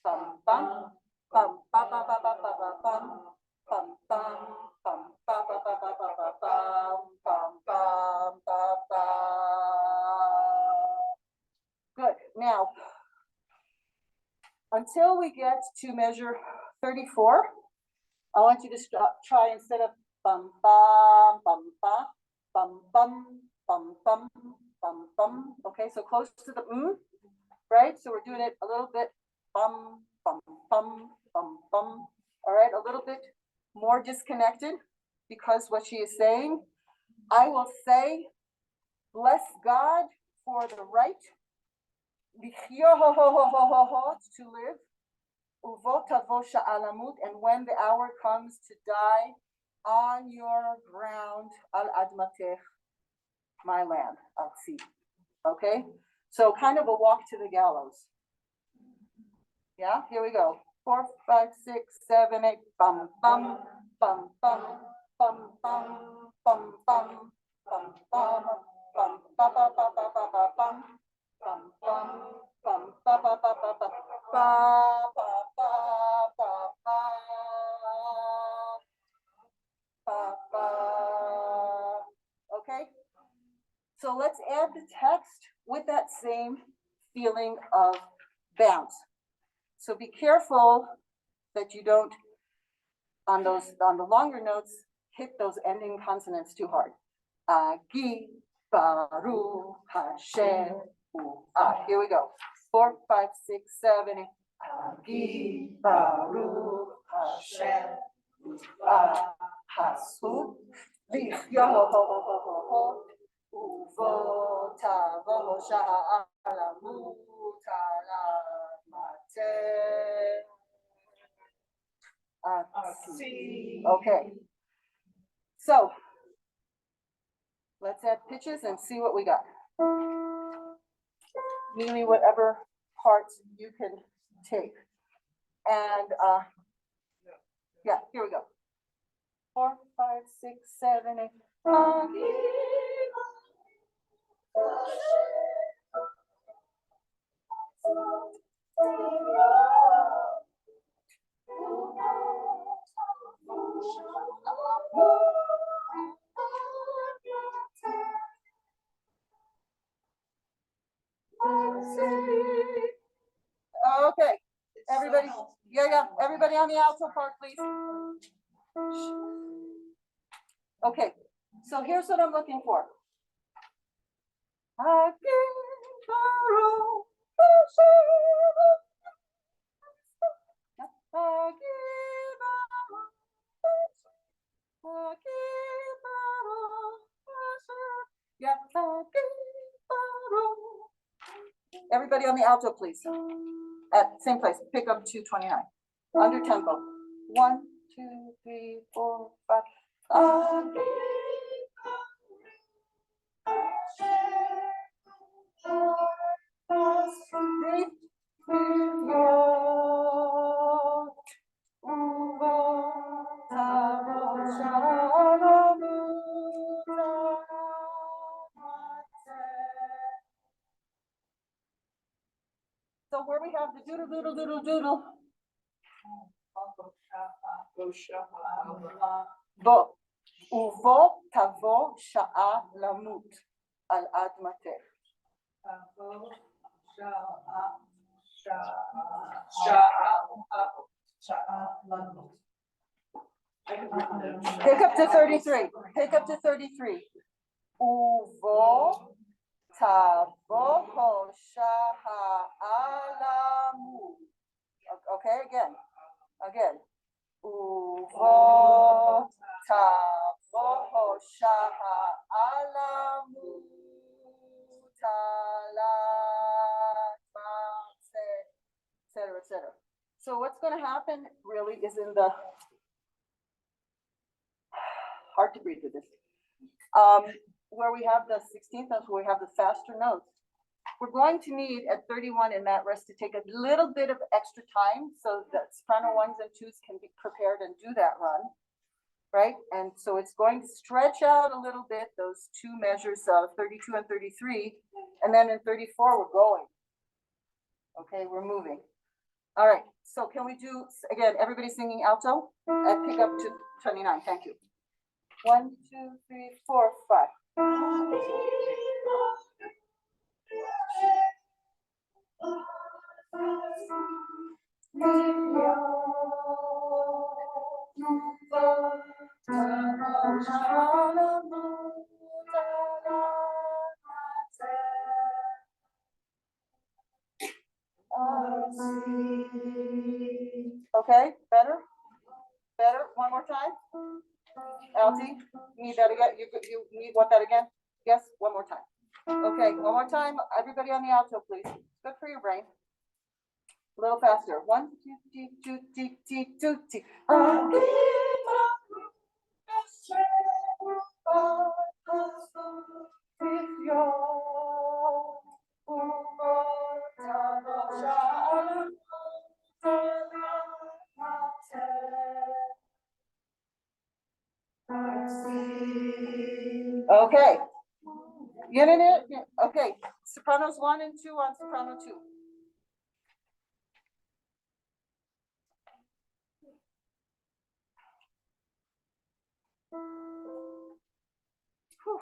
pum pum pum pa pa pa pa pa pa pum pum pum pum pa pa pa pa pa pa pum pum pum pa pa. Good. Now, until we get to measure 34, I want you to try instead of bum bum bum bum bum bum bum bum bum bum. Okay, so close to the right? So we're doing it a little bit bum bum bum bum bum. All right, a little bit more disconnected, because what she is saying, I will say, bless God for the right to live, and when the hour comes to die on your ground, al admatech, my land, al see. Okay, so kind of a walk to the gallows. Yeah, here we go. 4, 5, 6, 7, 8. Bum bum bum bum bum bum bum bum bum bum bum ba ba ba ba ba ba bum bum bum bum ba ba ba ba ba ba ba ba ba ba ba. Okay, so let's add the text with that same feeling of bounce. So be careful that you don't, on the longer notes, hit those ending consonants too hard. Agi Baruch Hashem. Here we go. 4, 5, 6, 7, 8. Agi Baruch Hashem. Haschut Lichyohot Uvot Tavoh Sha'alamu Talat Mater. Okay, so let's add pitches and see what we got. Meaning whatever parts you can take. And yeah, here we go. 4, 5, 6, 7, 8. Okay, everybody, yeah, everybody on the alto part, please. Okay, so here's what I'm looking for. Everybody on the alto, please. At same place, pick up 229. Under tempo. 1, 2, 3, 4, 5. So where we have the doodle, doodle, doodle, doodle. Bo, uvo tavo sha'a lamut al admateh. Pick up to 33. Pick up to 33. Uvo tavo sha'a lamut. Okay, again. Uvo tavo sha'a lamut etc., etc. So what's going to happen really is in the hard to breathe with this. Where we have the 16th notes, where we have the faster notes, we're going to need at 31 in that rest to take a little bit of extra time so that soprano 1s and 2s can be prepared and do that run, right? And so it's going to stretch out a little bit, those two measures of 32 and 33, and then in 34 we're going. Okay, we're moving. All right, so can we do, again, everybody singing alto? And pick up to 29, thank you. 1, 2, 3, 4, 5. Okay, better? Better? One more time? Altie, you need that again? You need want that again? Yes, one more time. Okay, one more time. Everybody on the alto, please. Good for your brain. A little faster. 1, 2, 2, 2, 2, 2, 2. Okay. Okay. Sopranos 1 and 2 on soprano 2. Whew.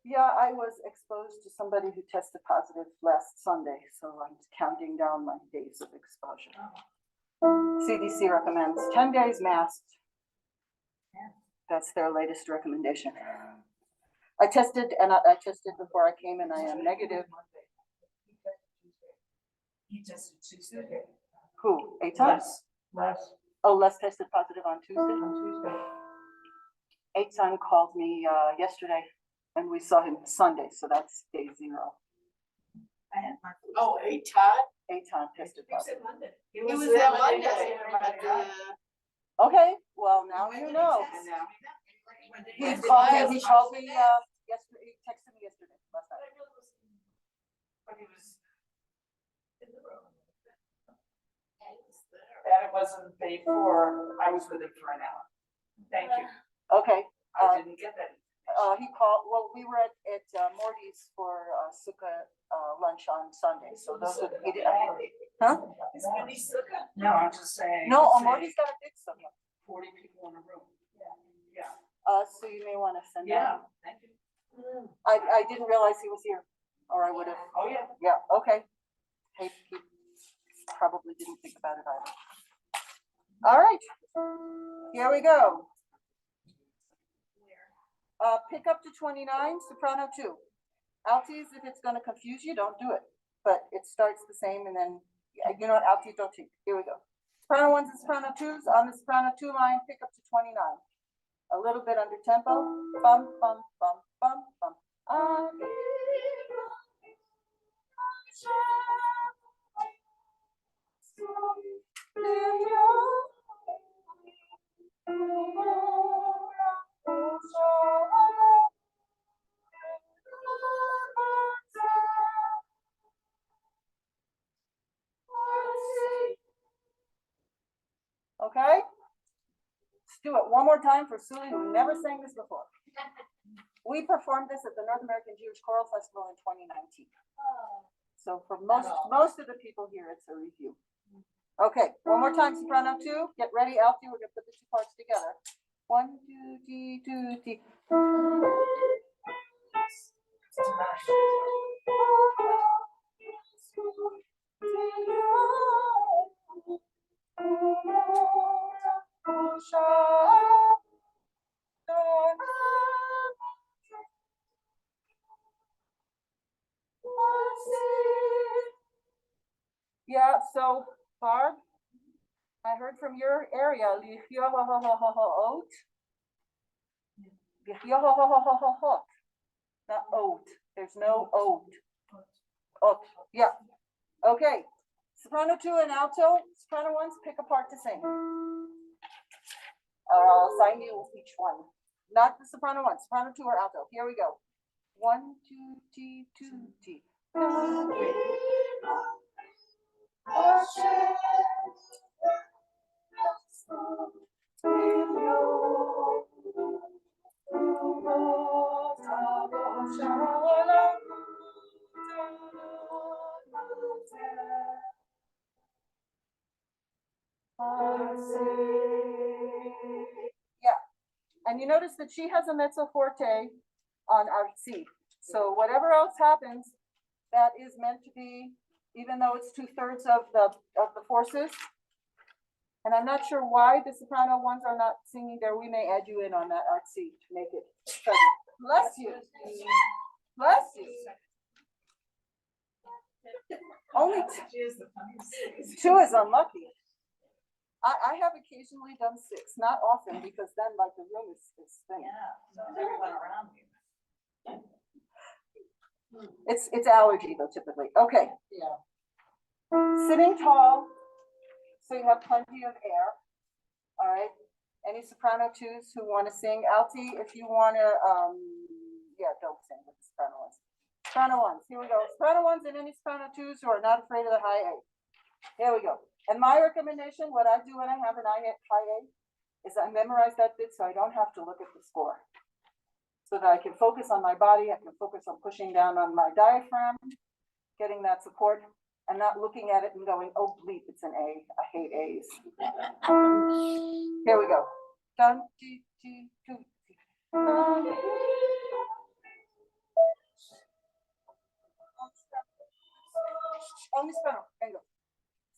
Yeah, I was exposed to somebody who tested positive last Sunday, so I'm counting down my days of exposure. CDC recommends 10 days masked. That's their latest recommendation. I tested before I came and I am negative. He tested Tuesday. Who? Eitan? Les. Oh, Les tested positive on Tuesday. Eitan called me yesterday and we saw him Sunday, so that's day 0. Oh, Todd? Eitan tested positive. He was there Monday. Okay, well, now you know. He called me yesterday, he texted me yesterday, last night. But he was in the room. that it wasn't paid for, I was with him for an hour. Thank you. Okay, I didn't get that. he called, well, we were at Morty's for Sukkah lunch on Sunday, so those are, he did, huh? Is Wendy Sukkah? No, I'm just saying. No, saying Morty's got a big Sukkah. 40 people in a room. Yeah. So you may wanna send Yeah, that. thank you. I didn't realize he was here, or I would have, Oh, yeah. yeah, okay. He probably didn't think about it either. All right, here we go. Pick up to 29, soprano 2. Altis, if it's gonna confuse you, don't do it, but it starts the same and then, yeah, you know what, alti don't cheat. Here we go. Soprano 1s and soprano 2s, on the soprano 2 line, pick up to 29. A little bit under tempo, bum, bum, bum, bum, bum. Okay? Let's do it one more time for Suli, who never sang this before. We performed this at the North American Jewish Choral Festival in 2019. So for most of the people here, it's a review. Okay, one more time, soprano 2. Get ready, alti. We're gonna put the two parts together. 1, 2, T, 2, T. Yeah, so Barb, I heard from your area, not oat. There's no oat. Oh, yeah. Okay. Soprano 2 and alto, soprano 1s, pick a part to sing. I'll assign you each one. Not the soprano 1, soprano 2 or alto. Here we go. 1, 2, T, 2, T. Yeah, and you notice that she has a mezzo forte on arzi. So whatever else happens, that is meant to be, even though it's 2/3 of the forces. And I'm not sure why the soprano ones are not singing there. We may add you in on that arzi to make it. Bless you. Bless you. Only two is unlucky. I have occasionally done 6, not often, because then like the room is spinning. Yeah, so everyone around you. It's allergy though, typically. Okay. Yeah. Sitting tall, so you have plenty of air. All right. Any soprano 2s who want to sing? Alti, if you want to, yeah, don't sing with the soprano 1s. Soprano 1s, here we go. Soprano 1s and any soprano 2s who are not afraid of the high A. Here we go. And my recommendation, what I do when I have an high A, is I memorize that bit so I don't have to look at the score. So that I can focus on my body, I can focus on pushing down on my diaphragm, getting that support, and not looking at it and going, oh bleep, it's an A. I hate A's. Here we go. Dun, dee, dee, doo, dee. Only soprano. There you go.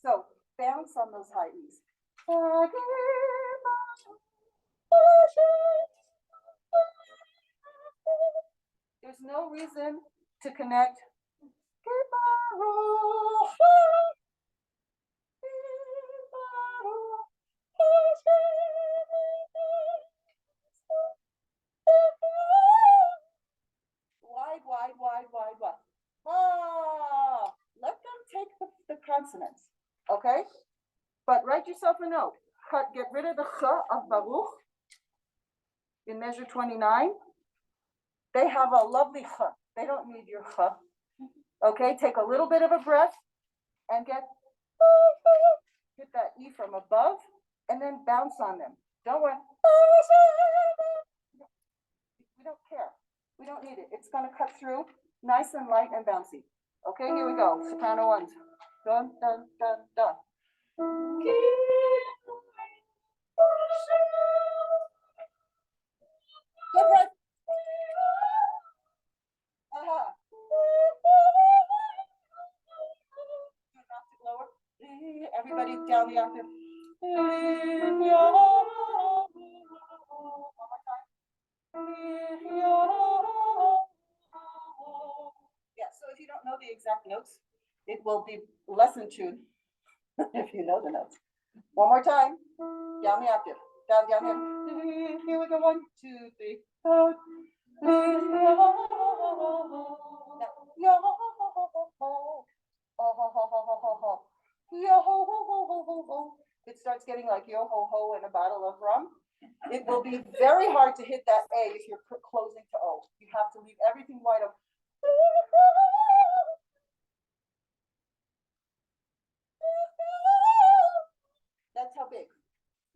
So bounce on those high E's. There's no reason to connect. Wide. Ah, let them take the consonants, okay? But write yourself a note. Get rid of the ch of Baruch in measure 29. They have a lovely ch. They don't need your ch. Okay, take a little bit of a breath and get. hit that E from above and then bounce on them. Don't worry. We don't care. We don't need it. It's gonna cut through nice and light and bouncy. Okay, here we go. Soprano ones. Dun, dun, dun, dun. Good breath. Uh-huh. An octave lower. Everybody down the octave. One more time. Yeah, so if you don't know the exact notes, it will be lesson tuned if you know the notes. One more time, down the octave, down, down, down. Here we go, 1, 2, 3. It starts getting like yo ho ho and a bottle of rum. It will be very hard to hit that A if you're closing to O. You have to leave everything wide open. That's how big.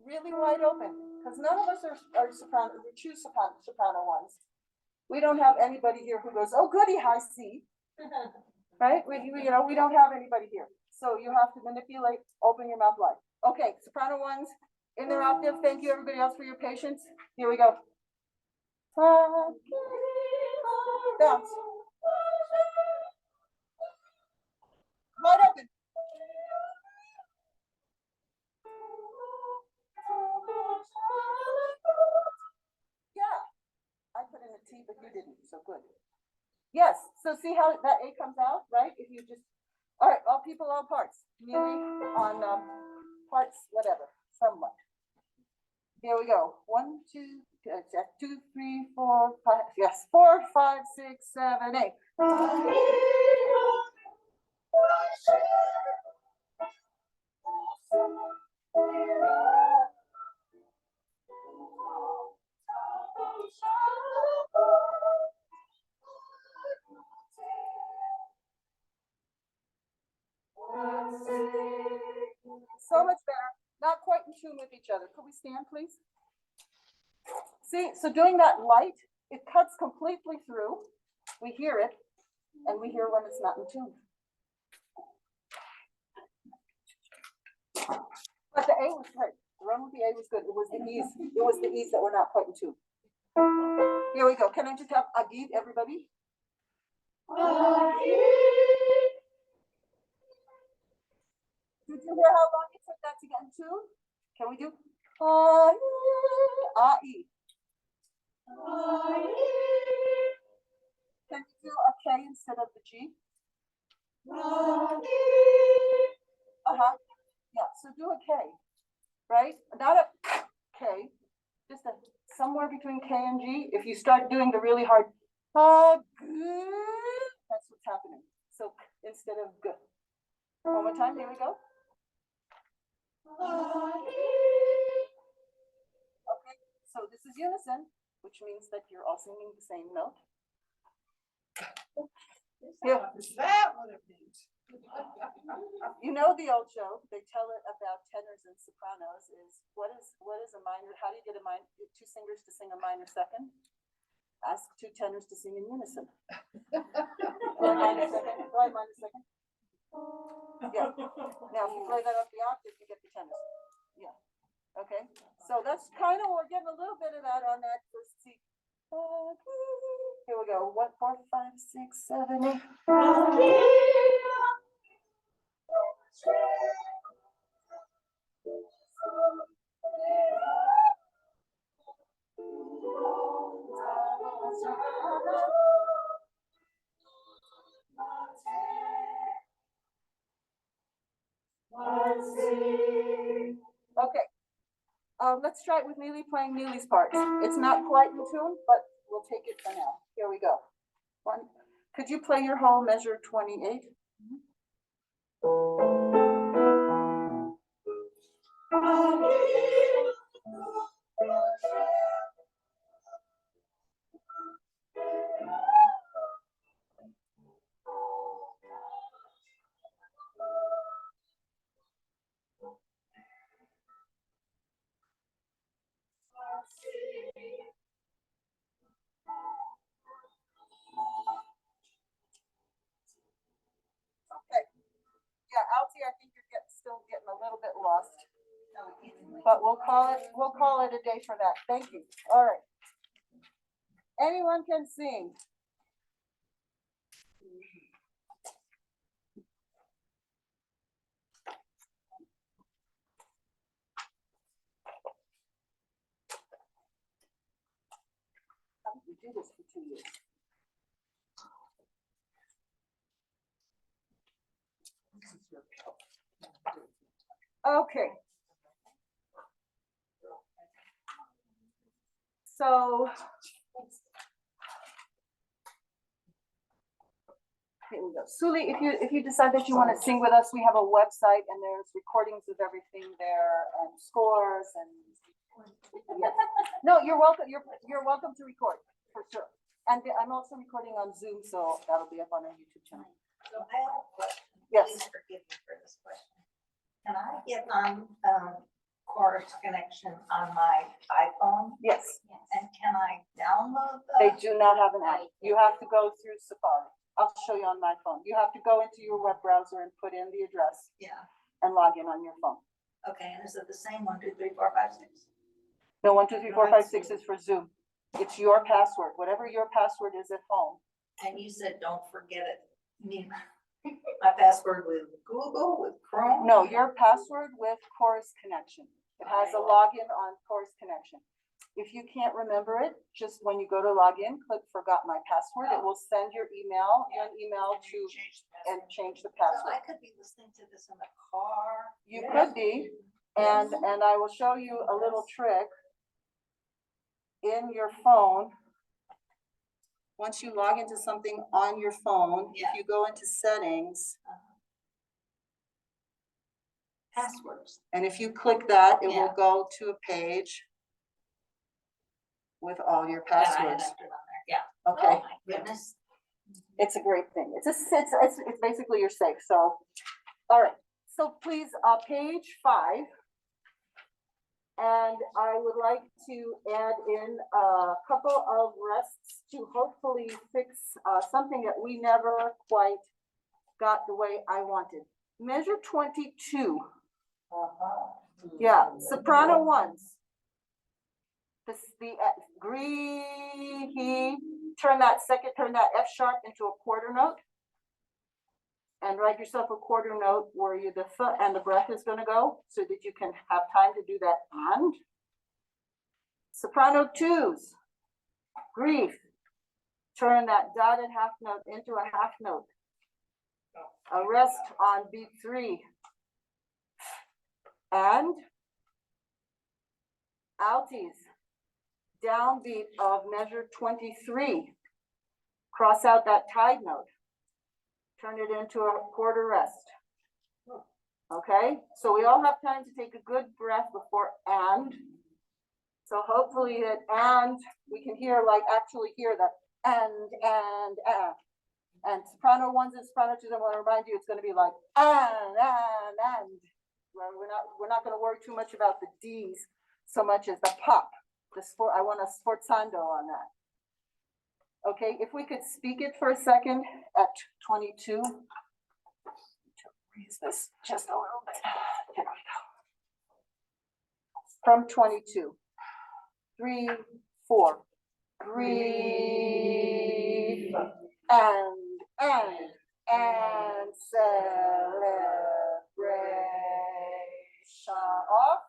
Really wide open. Because none of us are soprano, we choose soprano ones. We don't have anybody here who goes, oh goody, high C. Right? We don't have anybody here. So you have to manipulate, open your mouth wide. Okay, soprano ones in their octave. Thank you everybody else for your patience. Here we go. Bounce. Wide open. Yeah, I put in a T, but you didn't, so good. Yes, so see how that A comes out, right? If you just, all right, all people, all parts. Nearly on parts, whatever, somewhat. Here we go. 1, 2, 2, 3, 4, 5. Yes, 4, 5, 6, 7, 8. So much better. Not quite in tune with each other. Could we stand, please? See, so doing that light, it cuts completely through. We hear it, and we hear when it's not in tune. But the A was right. The run with the A was good. It was the E's. It was the E's that were not quite in tune. Here we go. Can I just have Agid, everybody? Did you hear how long it took that to get in tune? Can we do A-E? Can you do a K instead of the G? Yeah, so do a K, right? Not a K, just a somewhere between K and G. If you start doing the really hard, that's what's happening. So instead of G. One more time, here we go. Okay, so this is unison, which means that you're all singing the same note. Yeah. That would have been. You know the old joke, they tell it about tenors and sopranos is what is a minor, how do you get two singers to sing a minor second? Ask two tenors to sing in unison. Why minor second? Why minor second? Yeah. Now if you play that up the octave, you get the tenors. Yeah. Okay. So that's kind of, we're getting a little bit of that on that first C. Here we go. 1, 4, 5, 6, 7, 8. Okay. Let's try it with Neely playing Neely's parts. It's not quite in tune, but we'll take it for now. Here we go. One. Could you play your whole measure 28? but we'll call it a day for that. Thank you. All right. Anyone can sing. How did we do this for 2 years? Okay. So. Here we go. Suli, if you decide that you want to sing with us, we have a website and there's recordings of everything there and scores and. Yes. No, you're welcome. You're welcome to record for sure. And I'm also recording on Zoom, so that'll be up on our YouTube channel. So I have a question. Yes. Please forgive me for this question. Can I get on, Chorus connection on my iPhone? Yes, And can I download they the? do not have an app. You have to go through Safari. I'll show you on my phone. You have to go into your web browser and put in the address Yeah, and log in on your phone. okay, and is it the same 1, 2, 3, 4, 5, 6? No, 1, 2, 3, 4, 5, 6 is for Zoom. It's your password, whatever your password is at home. And you said, don't forget it. You mean my password with Google, with Chrome? No, your password with Chorus Connection. It has a login on Chorus Connection. If you can't remember it, just when you go to log in, click forgot my password. It will send an email to and change the So password. I could be listening to this in the car. You could be, and I will show you a little trick in your phone. Once you log into something on your phone, if you go into settings, Passwords. and if you click that, it will Yeah. go to a page with all your that I had passwords. entered on there. Yeah. Okay, Oh my goodness. it's a great thing. It's basically you're safe. So, all right. So please, page 5. And I would like to add in a couple of rests to hopefully fix something that we never quite got the way I wanted. Measure 22. Yeah, soprano ones. The turn that F sharp into a quarter note. And write yourself a quarter note where the th and the breath is going to go so that you can have time to do that. And soprano 2s, grief, turn that dotted half note into a half note. A rest on beat 3. And alties, downbeat of measure 23. Cross out that tied note. Turn it into a quarter rest. Okay, so we all have time to take a good breath before and. So hopefully that and we can hear, actually hear the and. And soprano 1s and soprano 2s, I want to remind you, it's going to be like and. Well, we're not going to worry too much about the D's so much as the pop. I want a sforzando on that. Okay, if we could speak it for a second at 22. Raise this just a little bit. There we go. From 22. 3, 4. Grief and celebration off.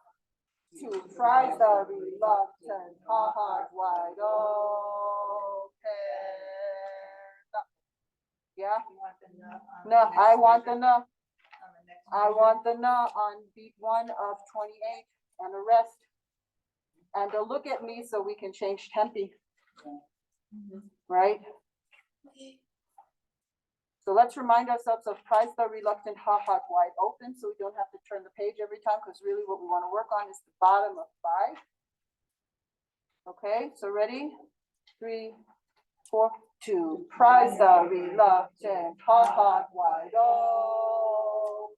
To prize the reluctant heart wide open. Yeah? You want the no on the No, next I want the measure? no. On the next I measure? want the na on beat 1 of 28 and a rest. And to look at me so we can change tempi. Right? So let's remind ourselves of prize the reluctant heart wide open so we don't have to turn the page every time, because really what we want to work on is the bottom of 5. Okay, so ready? 3, 4, 2. Prize the reluctant heart wide open.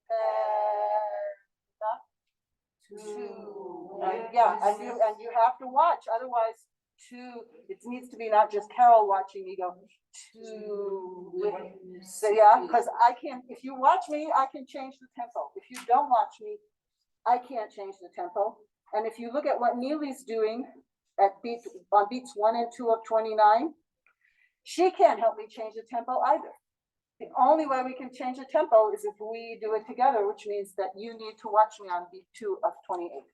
2. Yeah, and you have to watch, otherwise 2. It needs to be not just Carol watching me go 2. So yeah, because I can. If you watch me, I can change the tempo. If you don't watch me, I can't change the tempo. And if you look at what Neely's doing at on beats 1 and 2 of 29, she can't help me change the tempo either. The only way we can change the tempo is if we do it together, which means that you need to watch me on beat 2 of 28.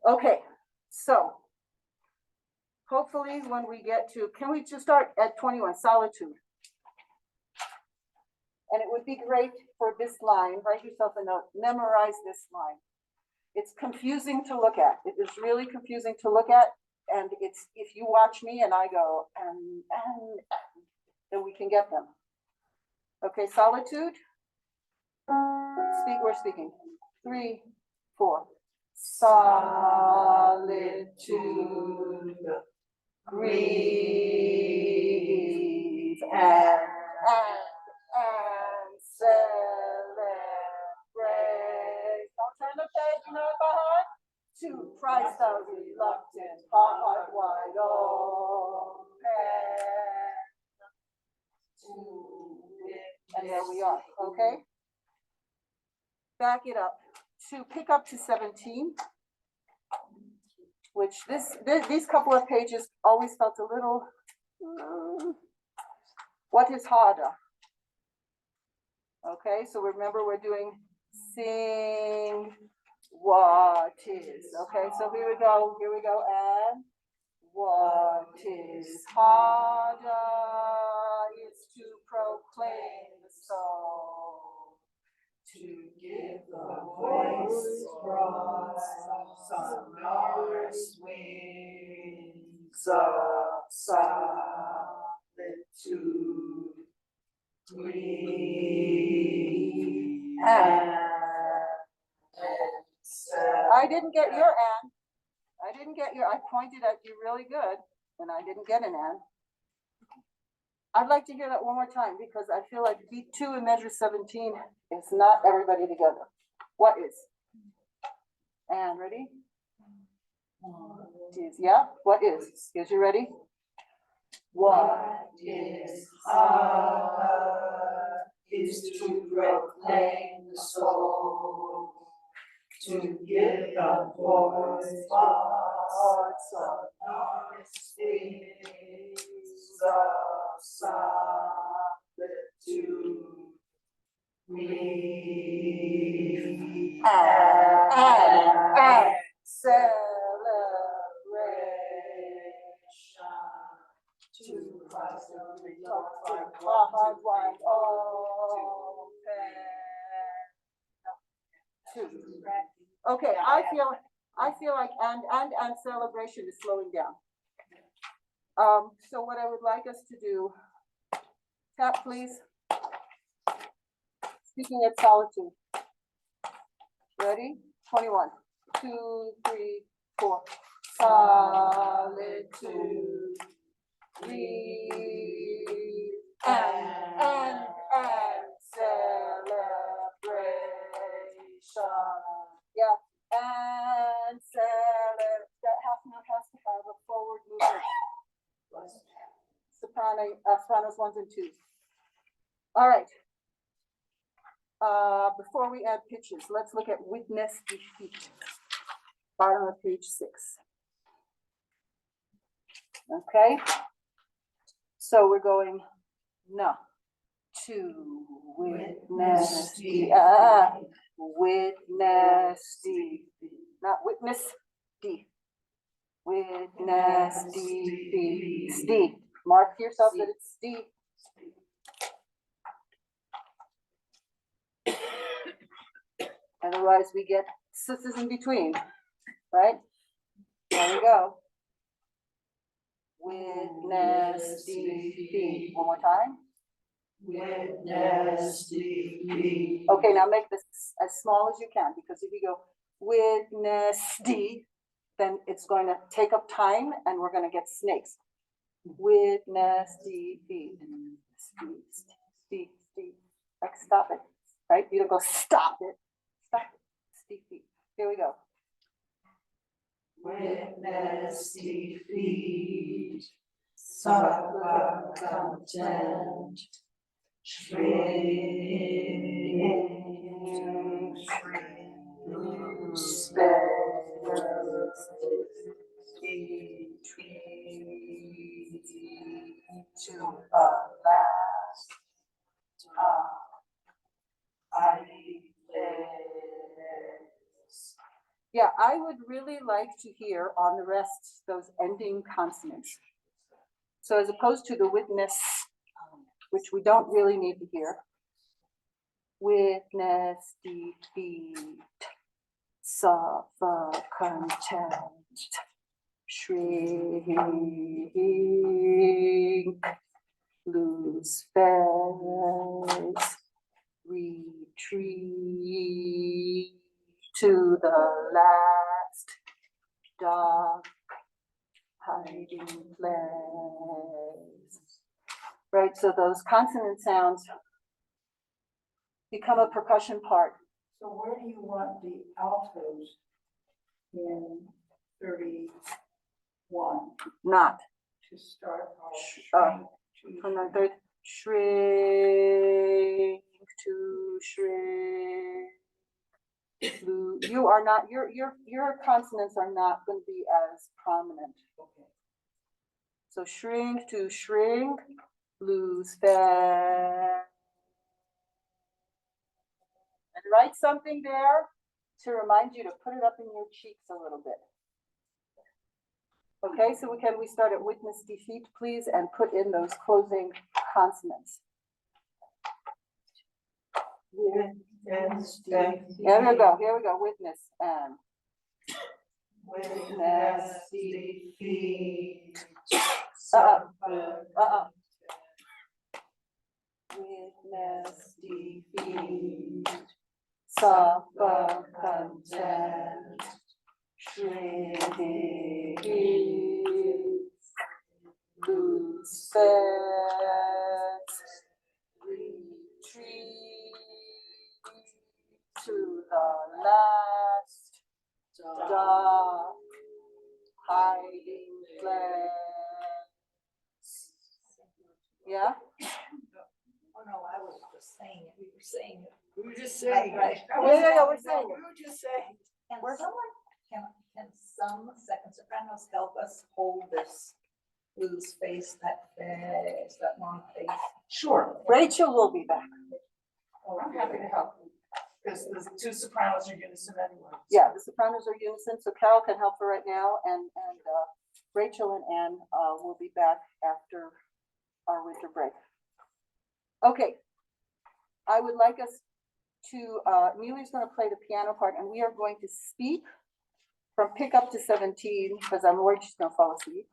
Okay, so hopefully when we get to, can we just start at 21, solitude? And it would be great for this line, write yourself a note, memorize this line. It's confusing to look at. It is really confusing to look at. And it's, if you watch me and I go, and then we can get them. Okay, solitude. We're speaking. 3, 4. Solitude. Grieve and celebrate. Don't turn the page, you know it by heart. To Christ our reluctant heart wide open. And there we are, okay? Back it up to pick up to 17, which these couple of pages always felt a little, what is harder? Okay, so remember we're doing sing what is. Okay, so here we go, and what is harder is to proclaim the soul, to give the voice broad, sonorous wings of solitude, grief, and I didn't get your and. I didn't get your, I pointed at you really good, and I didn't get an and. I'd like to hear that one more time because I feel like beat 2 in measure 17 is not everybody together. What is? And ready? Yeah, what is? Is you ready? What is hard is to proclaim the soul, to give the voice parts of wings of solitude, grief, and celebration. To Christ the reluctant heart wide open. Okay, I feel like and celebration is slowing down. So what I would like us to do, tap please. Speaking at solitude. Ready? 21. 2, 3, 4. Solitude. Breathe and celebration. Yeah, and celebrate. That half note has to have a forward movement. Sopranos 1s and 2s. All right. Before we add pitches, let's look at witness defeat. Bottom of page 6. Okay. So we're going no to witness D. Witness D. Not witness D. Witness D. It's D. Mark to yourself that it's D. Otherwise we get sisters in between, right? There we go. Witness defeat. One more time. Witness defeat. Okay, now make this as small as you can, because if you go witness D, then it's going to take up time and we're going to get snakes. Witness defeat. Speak. Like stop it, right? You don't go stop it. Stop it. Defeat. Here we go. Witness defeat, suffer contempt, shrink, spare. to the last time I place. Yeah, I would really like to hear on the rest those ending consonants. So as opposed to the witness, which we don't really need to hear. Witness, defeat, suffer, contempt, shrink, lose face, retreat to the last dark hiding place. Right, so those consonant sounds become a percussion part. So where do you want the altos in 31 Not to start our on shrink the third, shrink to shrink. You are not, your consonants are not going to be as prominent. So shrink to shrink, lose fast. And write something there to remind you to put it up in your cheeks a little bit. Okay, so we start at witness defeat, please, and put in those closing consonants. Witness, Here we go, witness and. witness, defeat, Witness defeat, suffer contempt, shrink, lose fast, retreat to the last dark hiding place. Yeah? Oh, no, I was just saying it. We were saying it. We were just saying. Right. Yeah, we're saying We were just saying. Can someone, can some second sopranos help us hold this loose face, that long face? Sure, Rachel will be back. I'm happy to help you, because the two sopranos are unison anyway. Yeah, the sopranos are unison, so Carol can help her right now, and Rachel and Ann will be back after our winter break. Okay, I would like us to, Muley's going to play the piano part, and we are going to speak from pick up to 17, because I'm worried she's going to fall asleep.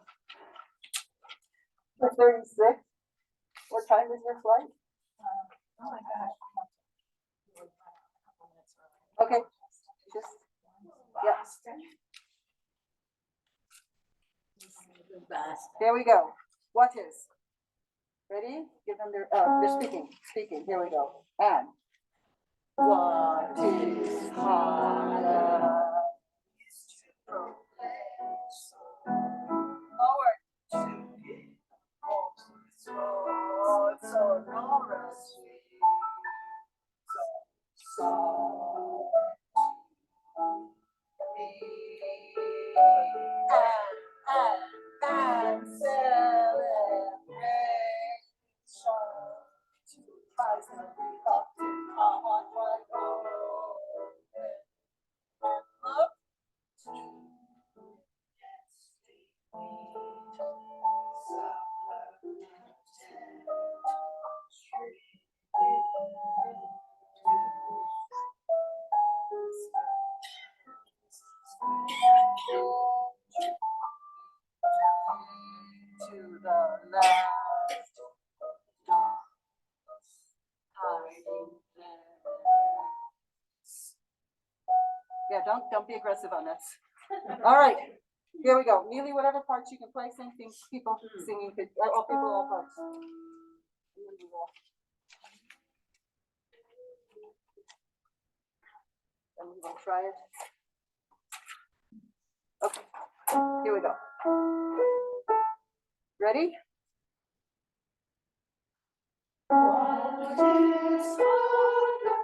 For 36, what time is your flight? Oh, my gosh. Okay, just, yeah. Here we go. What is? Ready? Give them their, they're speaking. Here we go. And what is harder? Forward. And to the last hiding place. Yeah, don't be aggressive on this. All right, here we go. Neely, whatever parts you can play, sing, people singing, all people, all parts. And we will try it. Okay, here we go. Ready? What is harder?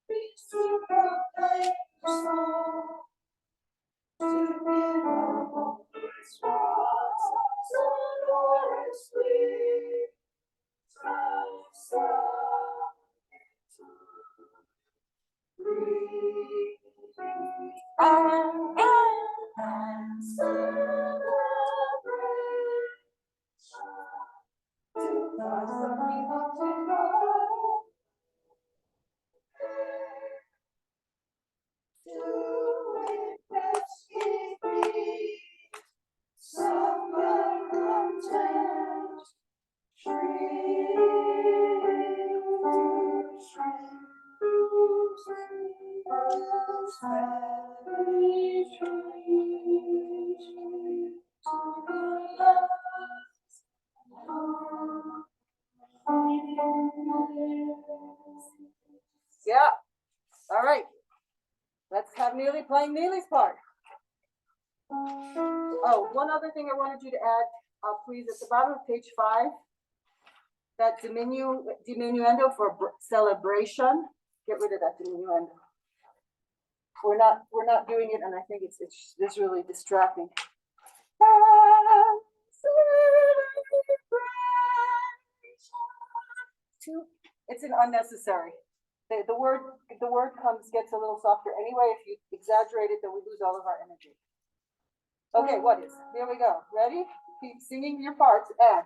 It's to proclaim the song, to give a hope which was so gloriously Yeah, all right. Let's have Neely playing Neely's part. Oh, one other thing I wanted you to add, please, at the bottom of page 5, that diminuendo for celebration, get rid of that diminuendo. We're not doing it, and I think it's really distracting. It's an unnecessary. The word gets a little softer anyway. If you exaggerate it, then we lose all of our energy. Okay, what is? Here we go. Ready? Keep singing your parts and.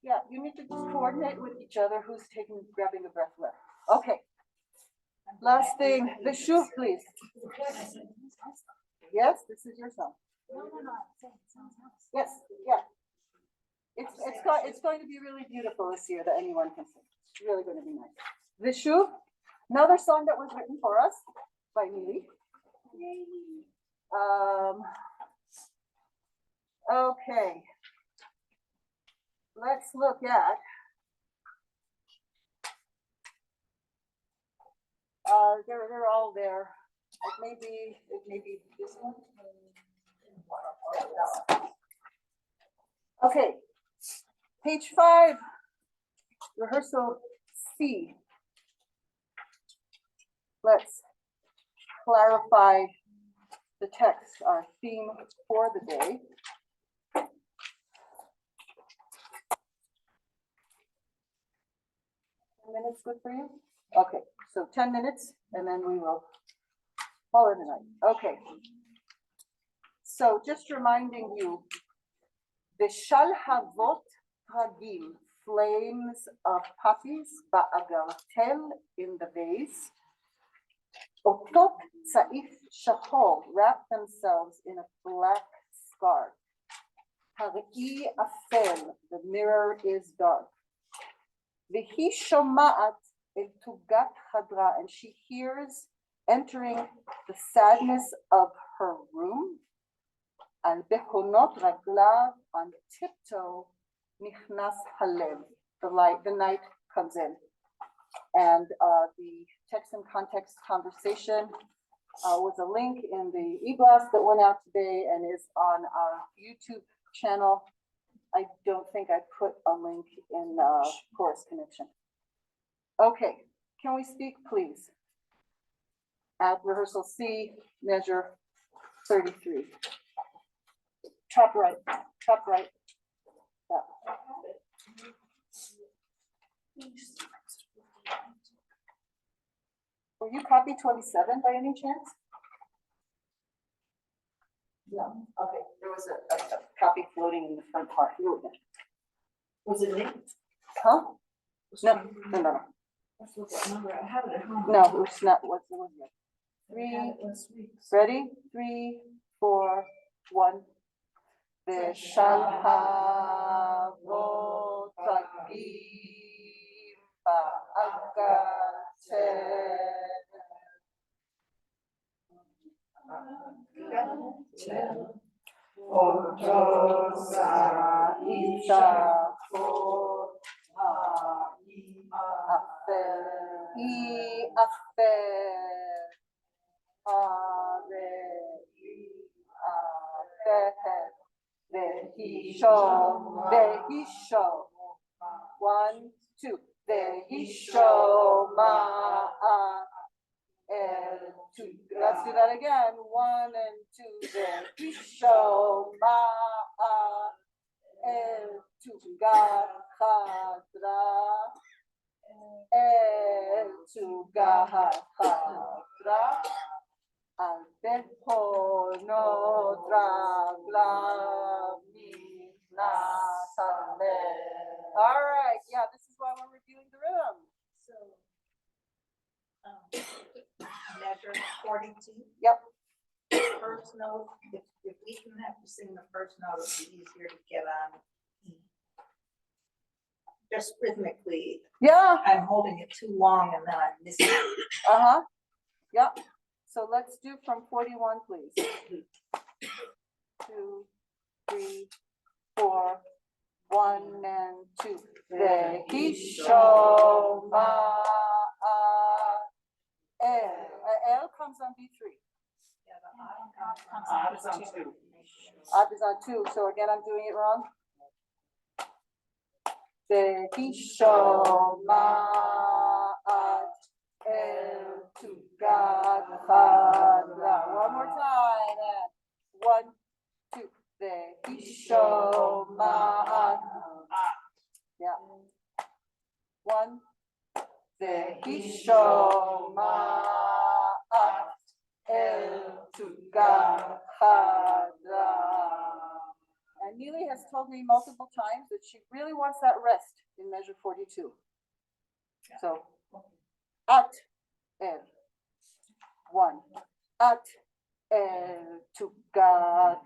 Yeah, you need to just coordinate with each other who's grabbing a breath left. Okay. Last thing, Veshuv, please. Yes, this is your song. Yes, yeah. It's going to be really beautiful this year that anyone can sing. It's really going to be nice. Veshuv, another song that was written for us by Neely. Okay. Let's look at they're all there. It may be this one. Okay, page 5, rehearsal C. Let's clarify the text, our theme for the day. Minutes good for you? Okay, so 10 minutes and then we will call it a night. Okay. So just reminding you, the Shalhavot Ragim, flames of poppies, ba'agartel in the vase. Otot Saif Shahor wrap themselves in a black scarf. Hari'i Afel, the mirror is dark. V'hi shoma'at el tugat hadra, and she hears entering the sadness of her room. Al behonot raglav, on tiptoe, nichnas halev, the night comes in. And the text and context conversation was a link in the e-blast that went out today and is on our YouTube channel. I don't think I put a link in Chorus Connection. Okay, can we speak, please? At rehearsal C, measure 33. Top right, top right. Yeah. Were you copy 27 by any chance? No, okay, there was a copy floating in the front part. Here we go. Was it me? Huh? No. Let's look at number, I have it at home. No, it was not, it was it? I had 3, it last week. ready? 3, 4, 1. Veshalhavotagim Ba'agatel. Otosa Isha Vehisho. 1, 2. Vehisho ma'a el tu. Let's do that again. 1 and 2. Vehisho ma'a el tu gahadra. El tu gahadra. Al tempo no dragla nasale. All right, yeah, this is why we're reviewing the rhythm. So, measure 42. Yep. First note, if we can have to sing the first note, it'd be easier to get on. Just rhythmically, Yeah. I'm holding it too long and then I'm missing it. Uh-huh. Yep. So let's do from 41, please. 2, 3, 4, 1 and 2. Vehisho ma'a el. El comes on B3. Yeah, the It's on 2. Ab is on 2, so again, I'm doing it wrong. Vehisho ma'at el tu gadhadra. One more time. And 1, 2. Vehisho ma'at. Yeah. 1. Vehisho ma'at el tu gadhadra. And Neely has told me multiple times that she really wants that rest in measure 42. So, at el. 1. At el tu gadhadra.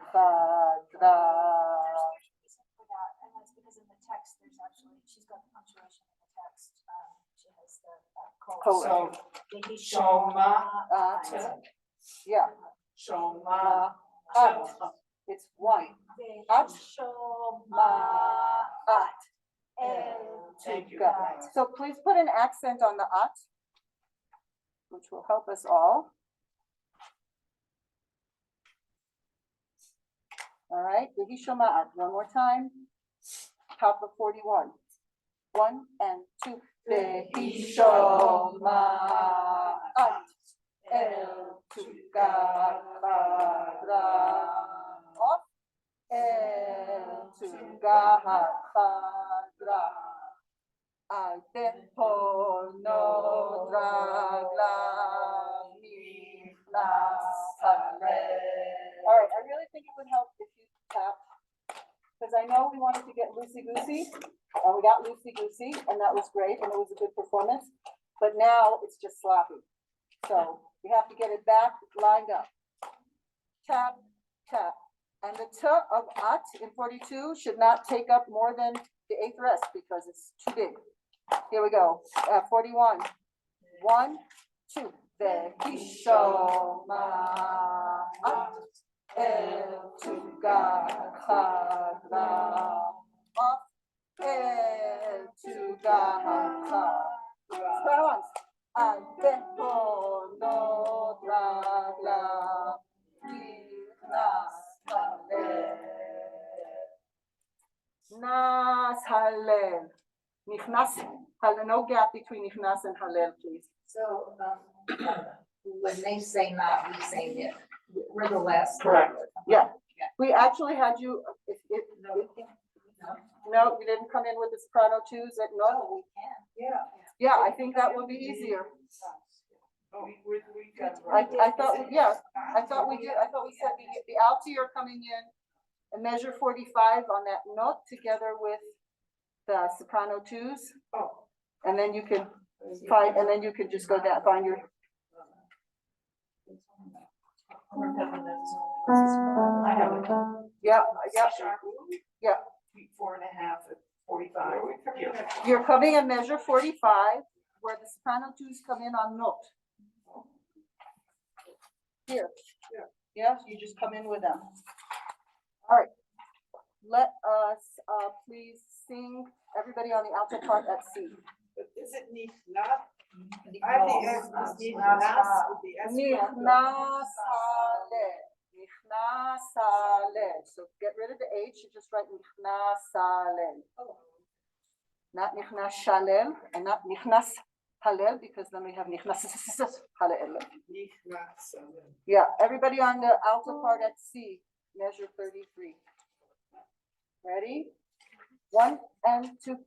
And that's because in the text, there's actually, she's got the punctuation in the text. She has the Code. So, Shoma, Yeah. Shoma, At. It's 1. At. At. Thank you. So please put an accent on the at, which will help us all. All right, Vehishoma'at. One more time. Top of 41. 1 and 2. Vehishoma'at el tu gadhadra. Off. El tu gadhadra. Al tempo no dragla nasale. All right, I really think it would help if you tap, because I know we wanted to get loosey-goosey, and we got loosey-goosey, and that was great, and it was a good performance, but now it's just sloppy. So we have to get it back lined up. Tap, tap. And the t of at in 42 should not take up more than the 8th rest because it's too big. Here we go. 41. 1, 2. Vehisho ma'at el tu gadhadra. Off el tu gadhadra. Square ones. Al tempo no dragla nas halel. Nichnas halel. No gap between nichnas and halel, please. So, when they say not, we say it. We're the last. Correct. Yeah. We actually had you, no, you didn't come in with the soprano twos at no. No, we can. Yeah. Yeah, I think that would be easier. We got. I thought, yeah, I thought we did. I thought we said the alti are coming in and measure 45 on that note together with the soprano twos. Oh. And then you can find, and then you can just go down, find your. I have it. Yeah, yeah, yeah. Feet 4.5 at 45. You're coming in measure 45, where the soprano twos come in on note. Here. Yeah, you just come in with them. All right. Let us please sing everybody on the alto part at C. But is it nicht not? I have the S, nicht nas with the S. Nichnasale. Nichnasale. So get rid of the H, you just write nichnasale. Not nichnas shalel and not nichnas halel, because then we have nichnas halel. Nicht nas. Yeah, everybody on the alto part at C, measure 33. Ready? 1 and 2.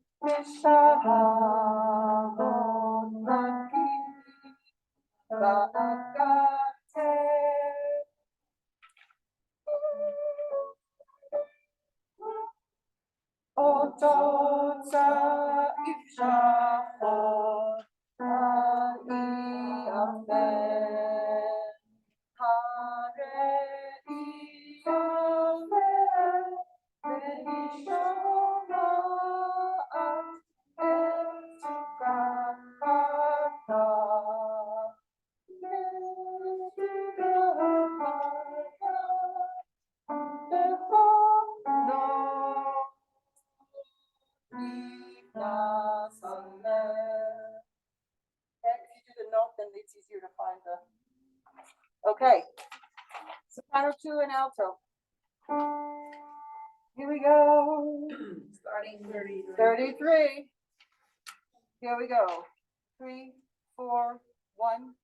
It's easier to find the. Okay. Soprano 2 and alto. Here we go. Starting 33. Here we go. 3, 4, 1,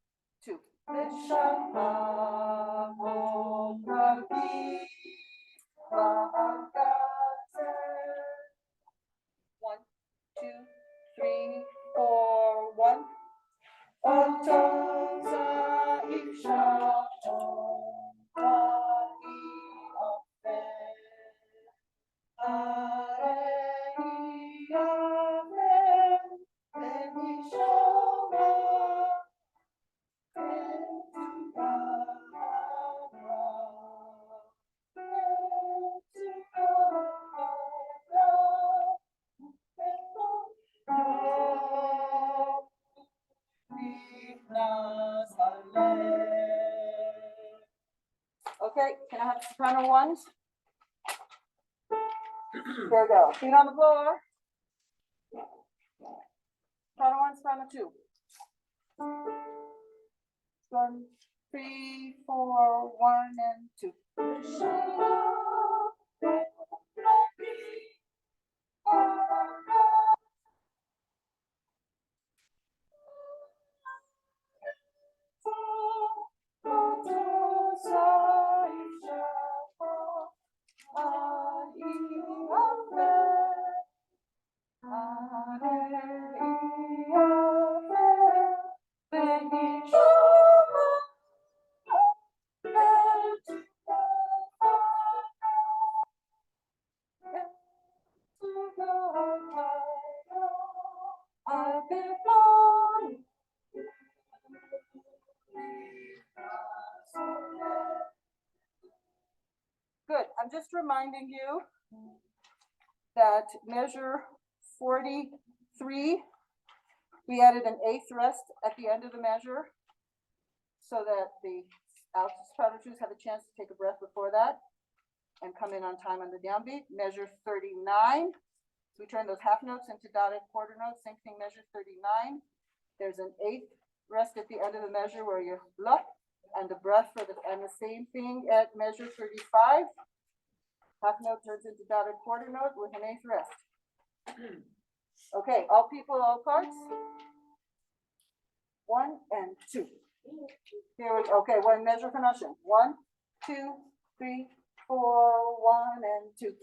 2. 1, 2, 3, 4, 1. Okay, can I have soprano ones? There we go. Feet on the floor. Soprano 1, soprano 2. 1, 3, 4, 1, and 2. Good. I'm just reminding you that measure 43, we added an eighth rest at the end of the measure so that the alto soprano twos have a chance to take a breath before that and come in on time on the downbeat. Measure 39, we turn those half notes into dotted quarter notes. Same thing, measure 39. There's an eighth rest at the end of the measure where you look, and the breath for the, and the same thing at measure 35. Half note turns into dotted quarter note with an eighth rest. Okay, all people, all parts. 1 and 2. Here we go. Okay, one measure connection. 1, 2, 3, 4, 1 and 2.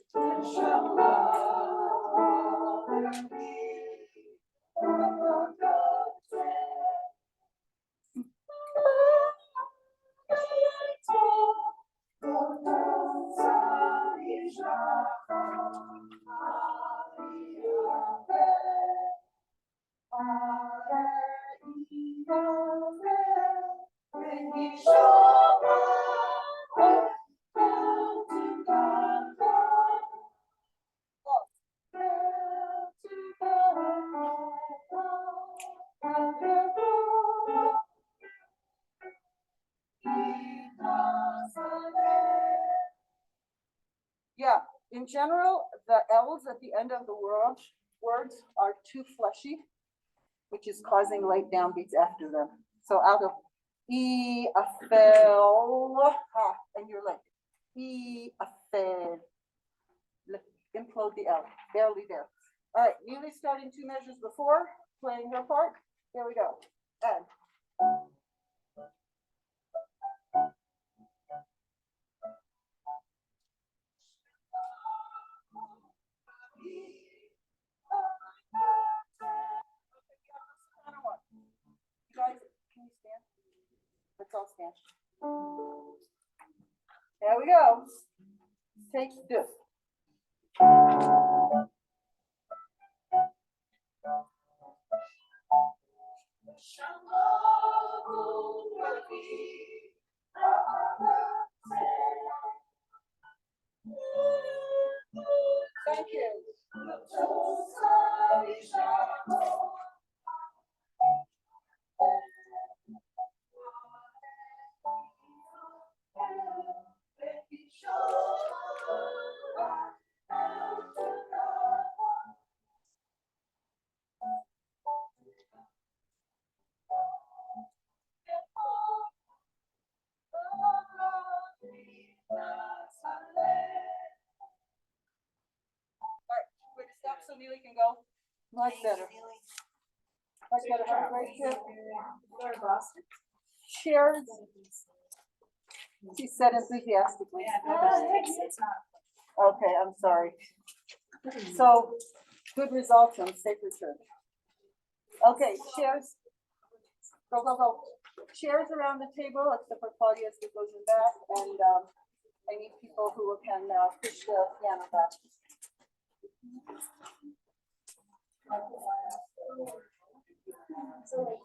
In general, the L's at the end of the words are too fleshy, which is causing late downbeats after them. So out of E, a fell, and you're like, E, a fell. Implode the L, barely there. All right, Neely starting 2 measures before, playing her part. Here we go. And. You guys, can you stand? Let's all stand. There we go. Take this. Thank you. Quick stop so Neely can go. Much better. Much better. Have a great trip. Go to Boston. Cheers. She said enthusiastically. It's not. Okay, I'm sorry. So, good results and safe return. Okay, shares. Go, go, go. Shares around the table, except for Claudia as it goes in back, and I need people who can push the piano back. So